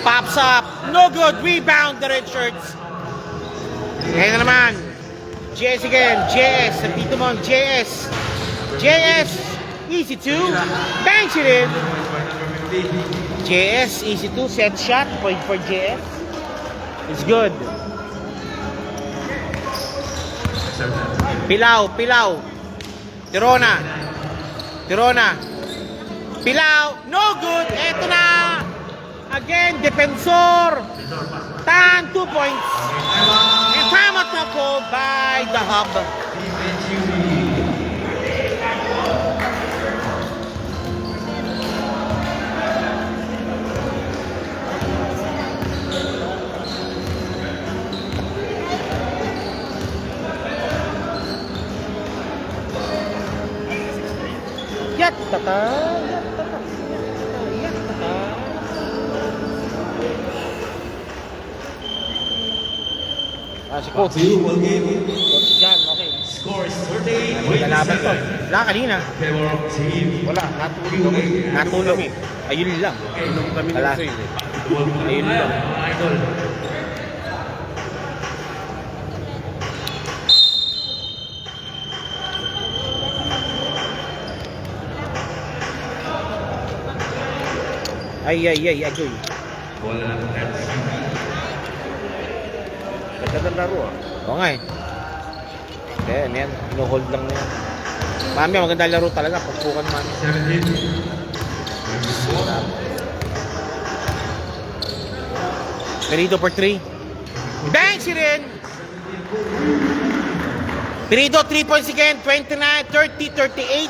Pops up. No good. Rebound the red shirts. Ngayon na naman. JS again. JS. Nandito mo ang JS. JS. Easy 2. Banks it in. JS. Easy 2. Set shot. Point for JS. It's good. Pilaw. Pilaw. Tirona. Tirona. Pilaw. No good. Eto na. Again. Defensor. Tan. 2 points. And time out na called by the hub. Yattata. Yattata. Yattata. Si Coach. Ball game. Coach Jan, okay. Score is 38. Lalaban to. Wala kanina. Favor of team. Wala, natulog. Natulog eh. Ayun lang. Wala. Ayun lang. Idol. Ay, agoy. Wala na net. Magandang laro ah. Oo nga eh. Kaya, yan. Ino-hold lang na yan. Mami, maganda laro talaga. Pagpukan mami. 17. Perido for 3. Banks it in! Perido, 3 points again. 29, 30, 38.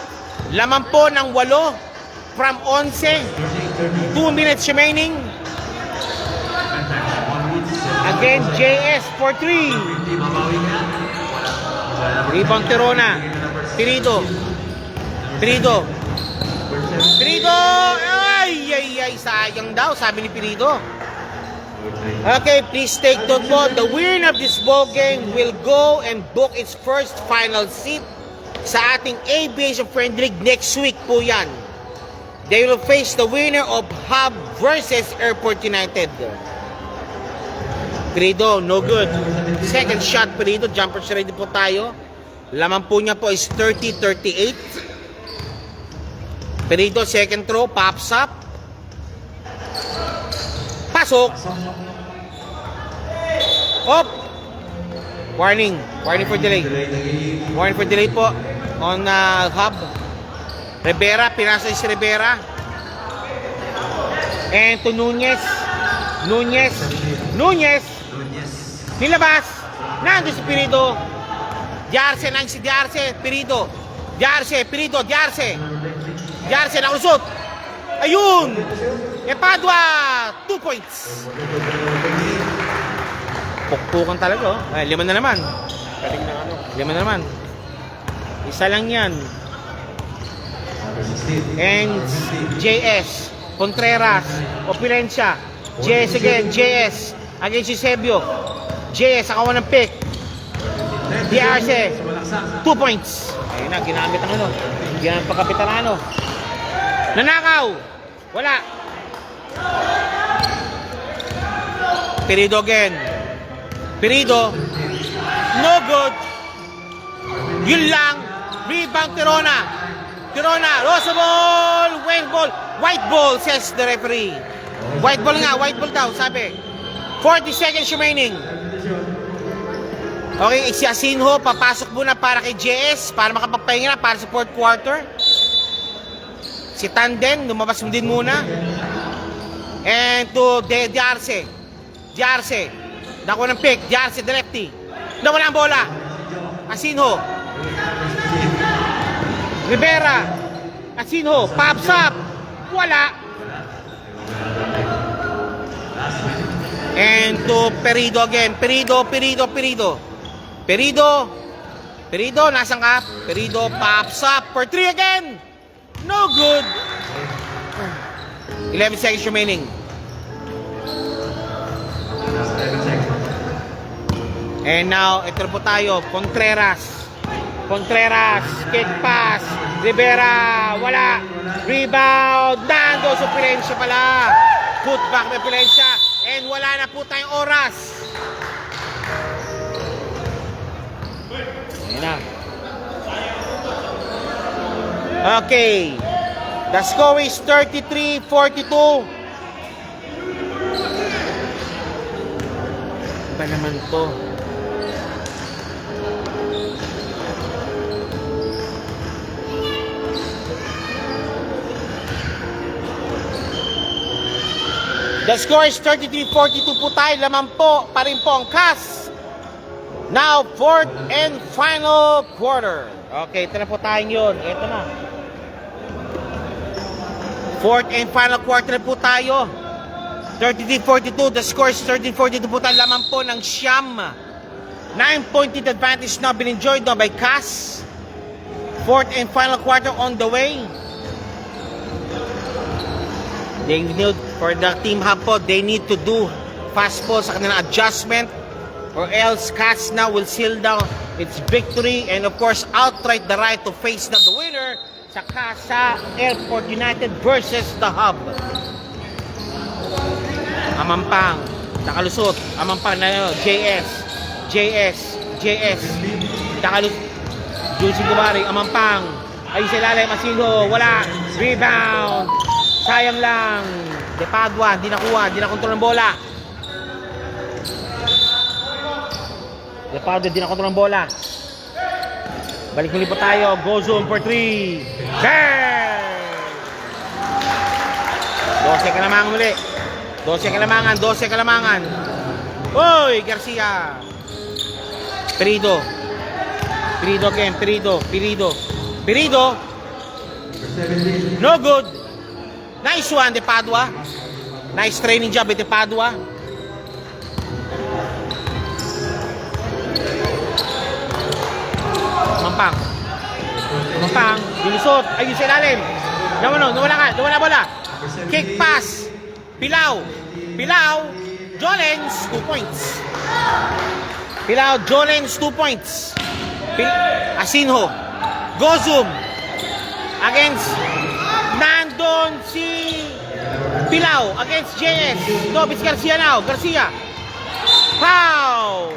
Laman po ng 8 from 11. 2 minutes remaining. Again, JS for 3. Rebound Tirona. Perido. Perido. Perido! Ay, sayang daw, sabi ni Perido. Okay, please take note po. The winner of this ball game will go and book its first final seat sa ating Aviation Friend League next week po yan. They will face the winner of Hub versus Airport United. Perido, no good. Second shot, Perido. Jumpers ready po tayo. Laman po niya po is 30-38. Perido, second throw, pops up. Pasok. Op. Warning. Warning for delay. Warning for delay po on Hub. Rivera, pinasa si Rivera. And to Nunez. Nunez. Nilabas. Nandun si Perido. Diarse, nang si Diarse. Perido. Perido. Diarse, nakusot. Ayun. Epadua. 2 points. Pukpukan talaga, oh. Ay, 5 na naman. Galing na ano. 5 na naman. Isa lang yan. And JS. Contreras. Opilencia. JS again. JS. Against Eusebio. JS, akawan ng pick. Diarse. 2 points. Ayun na, ginamit ang ano. Ginamit pa Kapitanano. Nanakaw. Wala. Perido again. Perido. No good. Yun lang. Rebound Tirona. Rosa ball. White ball says the referee. White ball nga. White ball daw sabi. 40 seconds remaining. Okay, si Asinho papasok muna para kay JS para makapagpahinga na para sa fourth quarter. Si Tanden lumabas din muna. And to Diarse. Dako ng pick. Diarse, the lefty. Nawala ang bola. Asinho. Rivera. Asinho. Pops up. Wala. And to Perido again. Perido. Nasaan ka? Perido. Pops up for 3 again. No good. 11 seconds remaining. And now, ito po tayo. Contreras, kick pass. Rivera, wala. Rebound. Nando sa Opilencia pala. Put back na Opilencia. And wala na po tayong oras. na. Okay. The score is 33-42. Ba naman to? The score is 33-42 po tayo. Laman po pa rin po ang CAS. Now, fourth and final quarter. Okay, ito na po tayong yun. Ito na. Fourth and final quarter po tayo. 33-42. The score is 33-42 po tayo. Laman po ng siyam. 9-point lead advantage na binenjoyed by CAS. Fourth and final quarter on the way. They need, for the team hub po, they need to do fast po sa kanilang adjustment or else CAS now will seal down its victory and of course outright the right to face na the winner sa Casa Airport United versus the Hub. Amampang, nakalusot. Amampang na yun, JS. Nakalusot. Juicy Gumari, Amampang. Ayun sa ilalim, Asinho, wala. Rebound. Sayang lang. De Padua, hindi nakuha, hindi nakontrol ng bola. De Padua, hindi nakontrol ng bola. Balik muli po tayo. Go zone for 3. Bang! 12 kalamangan muli. 12 kalamangan. Oy, Garcia. Perido again. Perido. No good. Nice one, De Padua. Nice training job, De Padua. Mampang, dilusot. Ayun sa ilalim. Nawala bola. Kick pass. Pilao. Jolens, 2 points. Jolens, 2 points. Asinho. Gozum. Against nandun si Pilao against JS. No, it's Garcia now. Garcia. Pow!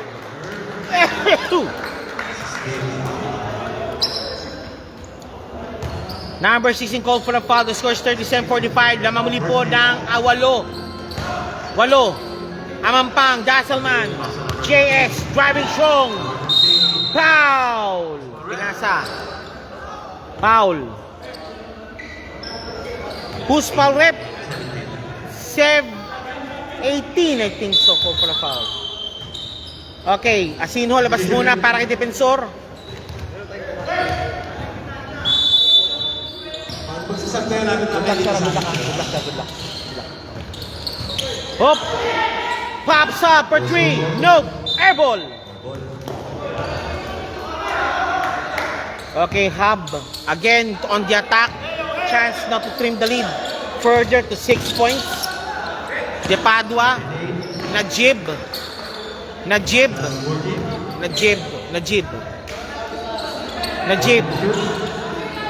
Number 16 called for the foul. The score is 37-45. Lamang muli po ng walo. Amampang, Dasselman. JS driving strong. Foul! Pinasa. Foul. Who's foul rep? 18, I think so, called for the foul. Okay, Asinho, labas muna para kay defensor. Good luck. Hop! Pops up for 3. No! Airball! Okay, Hub. Again, on the attack. Chance not to trim the lead further to 6 points. De Padua. Najib.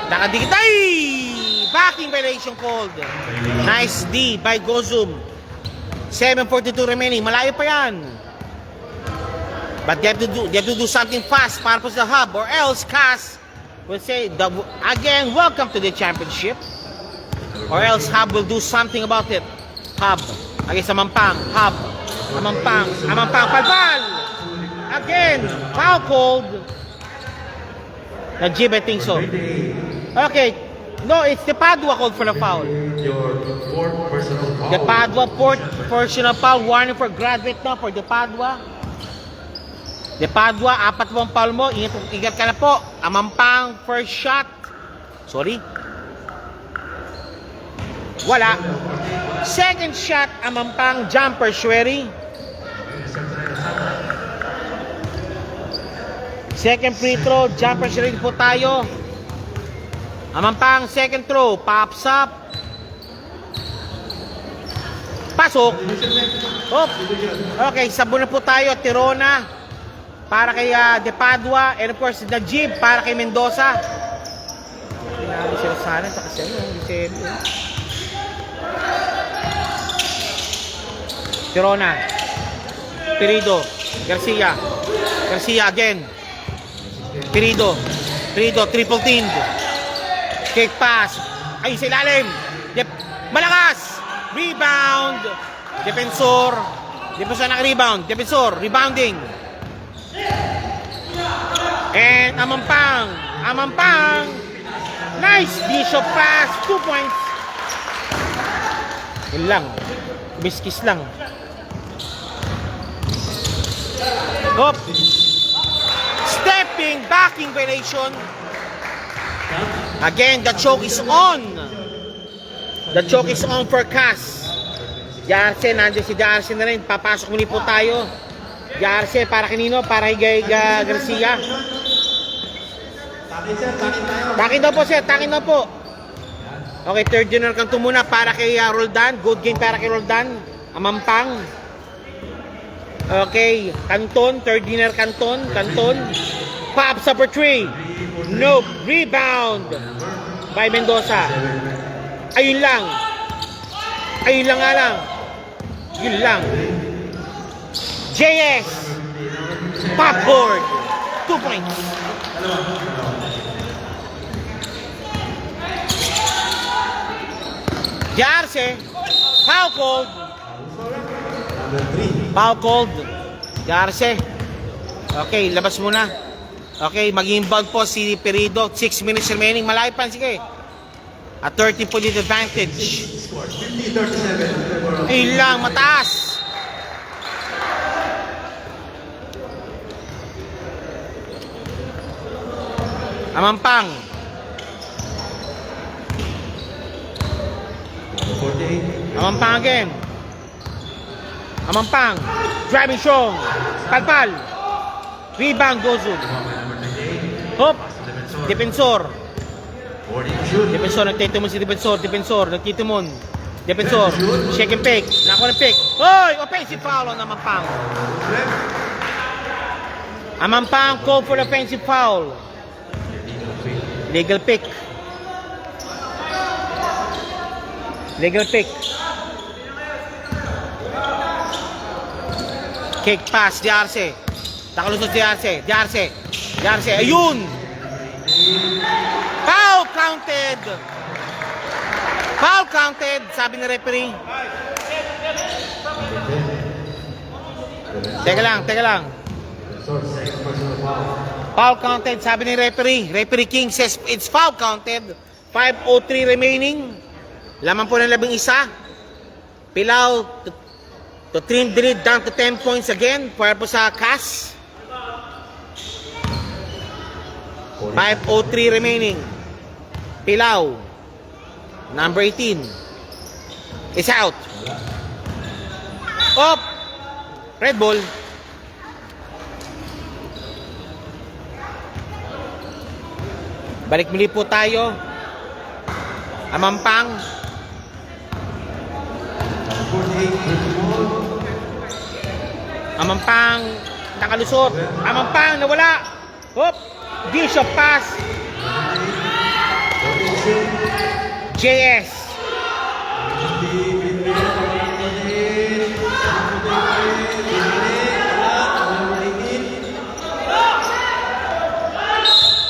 Nakadikit. Ay! Backing violation called. Nice D by Gozum. 7:42 remaining. Malayo pa yan. But they have to do something fast para po sa Hub or else CAS will say again, welcome to the championship. Or else Hub will do something about it. Hub against Amampang. Hub. Amampang. Palpal. Again. Foul called. Najib, I think so. Okay. No, it's De Padua called for the foul. Your fourth personal foul. De Padua, fourth personal foul. Warning for graduate na for De Padua. De Padua, 4 mong foul mo. Ingat ka na po. Amampang, first shot. Sorry. Wala. Second shot, Amampang, jumper, Schwery. Second free throw, jumper, Schwery po tayo. Amampang, second throw, pops up. Pasok. Oh. Okay, sabon na po tayo, Tirona. Para kay De Padua. And of course, Najib para kay Mendoza. Pinalo sila sana sa kasi Tirona. Perido. Garcia again. Pirido, triple teamed. Kick pass. Ayun sa ilalim. Malakas. Rebound. Defensor naka-rebound. Defensor, rebounding. And Amampang. Nice Bishop pass. 2 points. Yun lang. Biskis lang. Hop. Stepping, backing violation. Again, the choke is on. The choke is on for Cass. Jarse, nandiyan si Jarse na rin. Papasok muli po tayo. Jarse, para kanino? Para kay Garcia. Takin daw po, sir. Takin daw po. Okay, third general kanto muna para kay Roldan. Good game para kay Roldan. Amampang. Okay, Canton. Third dinner Canton. Pops up for 3. Nope. Rebound by Mendoza. Ayun lang nga lang. Yun lang. JS. Popboard. 2 points. Jarse. Foul called. Jarse. Okay, labas muna. Okay, mag-inbound po si Perido. 6 minutes remaining. Malayo pa, sige. A 30-point advantage. Ayun lang, mataas. Amampang. Again. Amampang. Driving strong. Palpal. Rebound Gozul. Hop. Defensor, nagtitimon si Defensor, nagtitimon. Defensor, shake and pick. Nakuha ng pick. Hoy! Offensive foul on Amampang. Amampang call for offensive foul. Legal pick. Kick pass, Jarse. Nakalusot si Jarse. Ayun! Foul counted, sabi ni referee. Teka lang. Foul counted, sabi ni referee. Referee King says it's foul counted. 5:03 remaining. Laman po ng 11. Pilao to trim the lead down to 10 points again. Para po sa Cass. 5:03 remaining. Pilao, number 18, is out. Up. Red ball. Balik muli po tayo. Amampang. Nakalusot. Amampang nawala. Hop. Bishop pass. JS.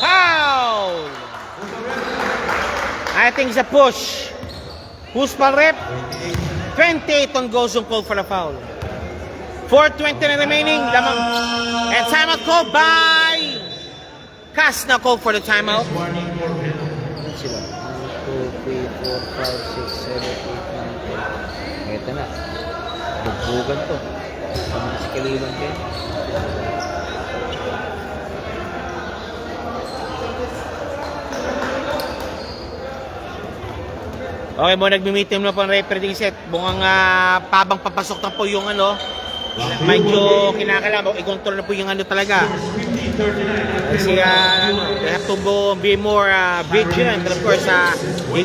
Foul. I think it's a push. Who's pal rep? 28 on goes on call for the foul. 4:20 na remaining. Lamang. And timeout called by Cass na call for the timeout. Sila. 1, 2, 3, 4, 5, 6, 7, 8, 9, 10. Ito na. Bugbugan to. Si Kaliman kayo. Okay mo, nagmi-meeting na po ang referee set. Bungang pabang papasok na po yung medyo kinakailangan. I-control na po yung talaga. Kasi they have to be more vigilant. But of course,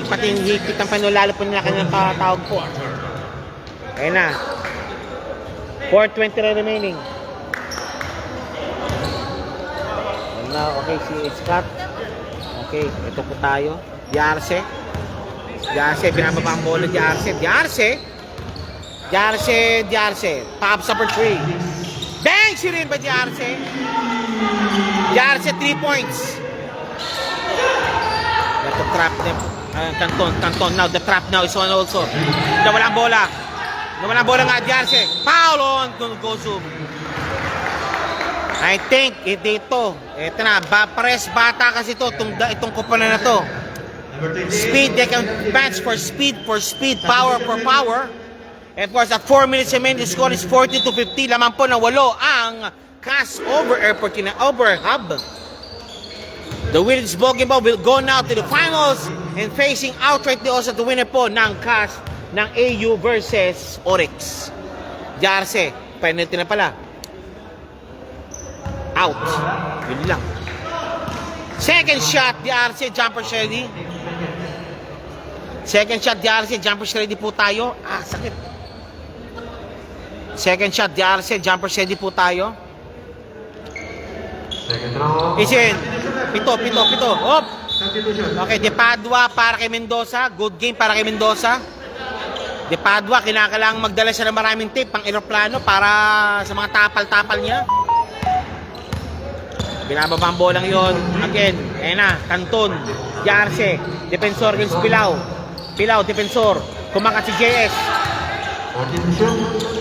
pati higpit ang panulalo po nila kanyang patawag po. Ayun na. 4:20 na remaining. Ayun na, okay, si Scott. Okay, ito po tayo. Jarse, binababa ang bola. Jarse. Pops up for 3. Bang! Si rin ba Jarse? Jarse 3 points. Let the trap them. Canton. Now the trap now is on also. Nawalang bola. Nawalang bola nga Jarse. Foul on Gozo. I think dito. Ito na. Pares bata kasi to. Itong kupana na to. Speed, they can match for speed, power for power. And of course, at 4 minutes remaining, the score is 40-50. Laman po na 8 ang CAS over hub. The winners Bogimbo will go now to the finals and facing outrightly also the winner po ng CAS ng AU versus Oryx. Jarse, penalty na pala. Out. Yun lang. Second shot, Jarse, jumper ready. Second shot, Jarse, jumper ready po tayo. Sakit. Second shot, Jarse, jumper ready po tayo. Second round. Isin. Pito. Hop. Okay, De Padua para kay Mendoza. Good game para kay Mendoza. De Padua, kinakailangan magdala siya ng maraming tape pang eroplano para sa mga tapal-tapal niya. Binababa ang bolang yon. Again, ayan na, Canton, Jarse, defensor against Pilao, defensor, kumakat si JS.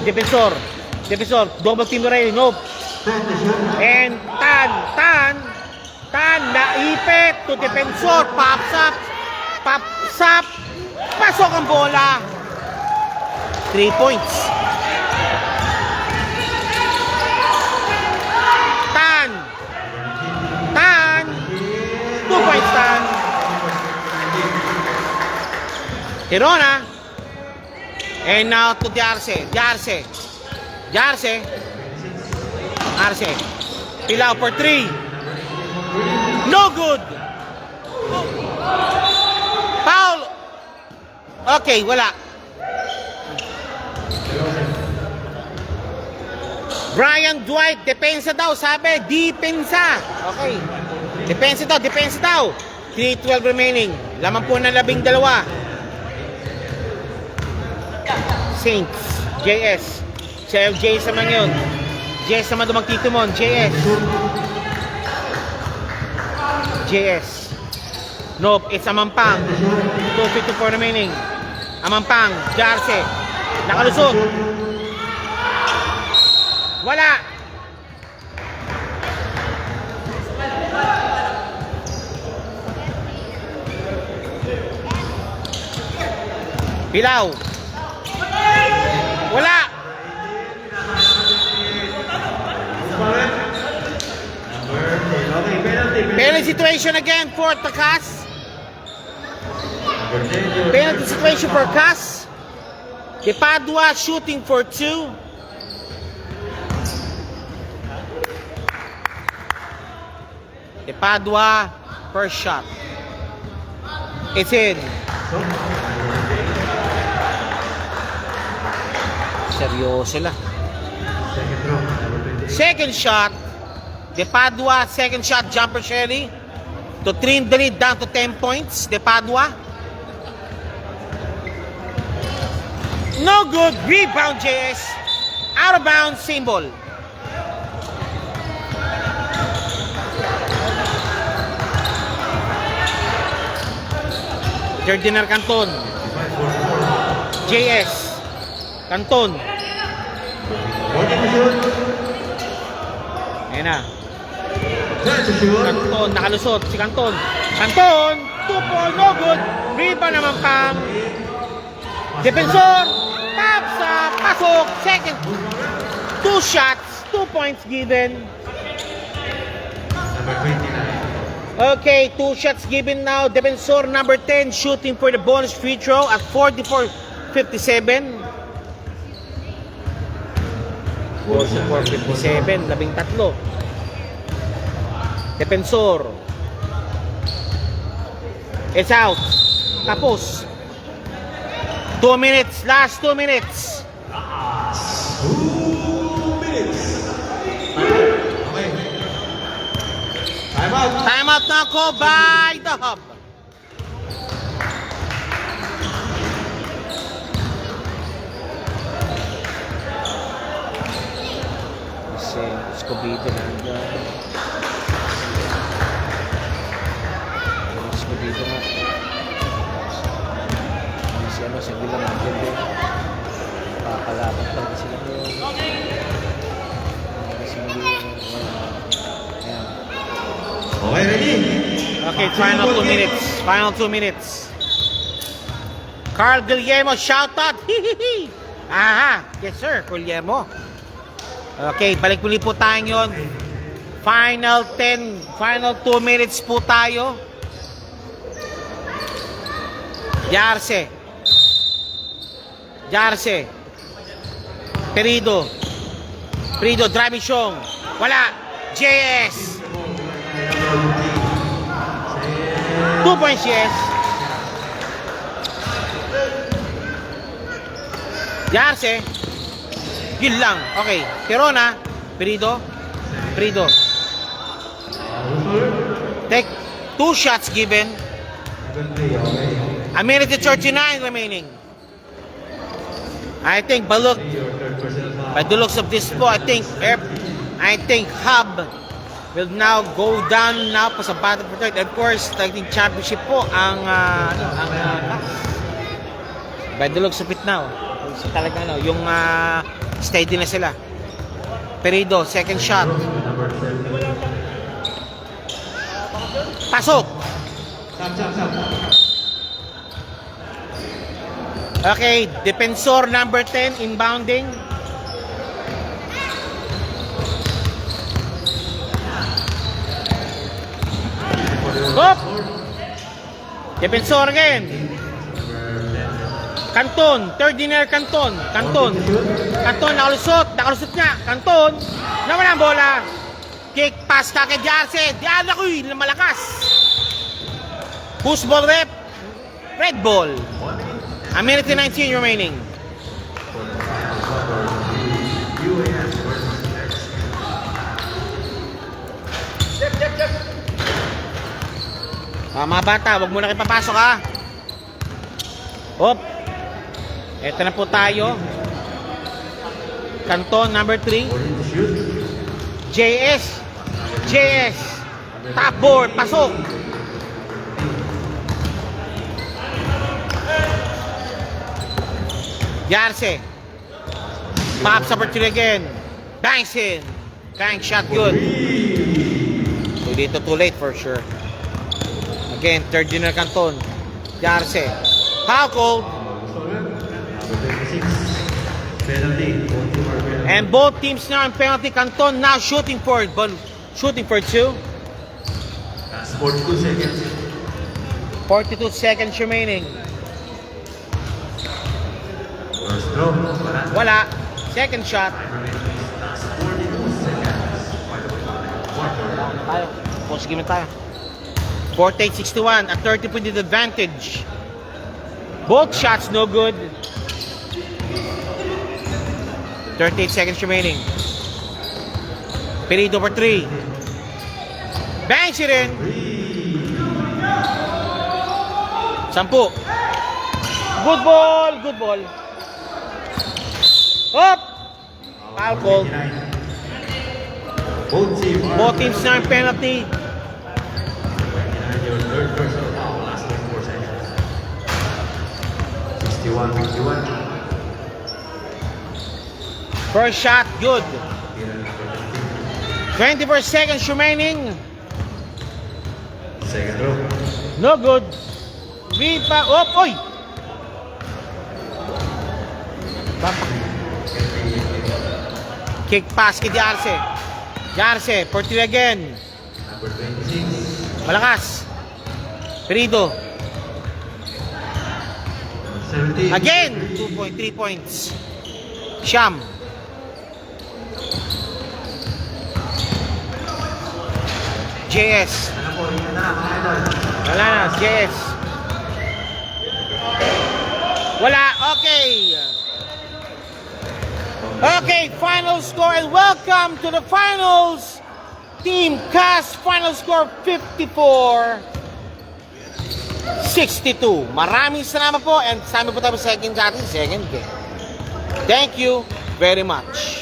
Defensor, double team rin, nope. And Tan, naipit to defensor, pops up, pasok ang bola. 3 points. Tan, 2 points Tan. Hirona. And now to Jarse. Pilao for 3. No good. Foul. Okay, wala. Brian Dwight, depensa daw, sabi. Depensa. Okay. Depensa daw. 3:12 remaining. Laman po ng 12. Saints, JS. JS naman yun. JS naman dumagtitumon. JS. Nope, it's Amampang. 2:54 remaining. Amampang, Jarse. Nakalusot. Wala. Pilao. Wala. Penalty situation again for Takas. Penalty situation for CAS. De Padua shooting for 2. De Padua first shot. It's in. Seryoso lang. Second shot. De Padua, second shot, jumper Shelly. To trim the lead down to 10 points. De Padua. No good. Rebound, JS. Out of bounds, symbol. Ferdinand Canton. JS. Canton. Ayan na. Canton, nakalusot si Canton. 2-point, no good. Rebound naman pang defensor. Pops up, pasok. Second. 2 shots, 2 points given. Okay, 2 shots given now. Defensor number 10 shooting for the bonus free throw at 44-57. 44-57, 13. Defensor. It's out. Tapos. 2 minutes. Last 2 minutes. 2 minutes. Okay. Time out. Time out na ako by the hub. Kasi, Escobedo na. Sabi lang natin din. Papalaban talaga sila doon. Kasi hindi ayan. Okay, ready? Okay, final 2 minutes. Final 2 minutes. Carl Guillermo, shout out! Hihihi! Aha! Yes sir, Guillermo. Okay, balik muli po tayo yun. Final 2 minutes po tayo. Jarse. Perido, driving shong. Wala. JS. 2 points, yes. Jarse. Yun lang. Okay. Perona. Perido. Take 2 shots given. A minute and 39 remaining. I think by the looks of this po, I think Hub will now go down now pa sa battle for third. Of course, I think championship po ang by the looks of it now. So, talaga yung steady na sila. Perido, second shot. Pasok. Okay, defensor number 10 inbounding. Hop! Defensor again. Canton, third dinner Canton, nakalusot niya. Canton, nawala ang bola. Kick pass ka kay Jarse. Diyan ako'y malakas. Push ball rep. Red ball. A minute and 19 remaining. Mga bata, wag mo na kayo papasok ha. Hop. Eto na po tayo. Canton number 3. JS. Top board, pasok. Jarse. Pops opportunity again. Bangs in. Bang shot good. So dito too late for sure. Again, third junior Canton. Jarse. Foul call. And both teams now in penalty. Canton now shooting for it, but shooting for 2. 42 seconds. 42 seconds remaining. Wala. Second shot. Tayo. Post game na tayo. 48-61 at 30-point advantage. Both shots no good. 38 seconds remaining. Perido for 3. Bangs it in. 10. Good ball. Up. Foul call. Both teams now in penalty. Your third personal foul, last 4 seconds. 61-51. First shot, good. 24 seconds remaining. Second row. No good. Oy! Kick pass kay Jarse. For 3 again. Number 26. Malakas. Perido. 17. Again. 2.3 points. Sham. JS. Wala na. JS. Wala. Okay. Okay, final score and welcome to the finals. Team Cast, final score 54-62. Maraming salamat po and sa amin po tayo second game. Thank you very much.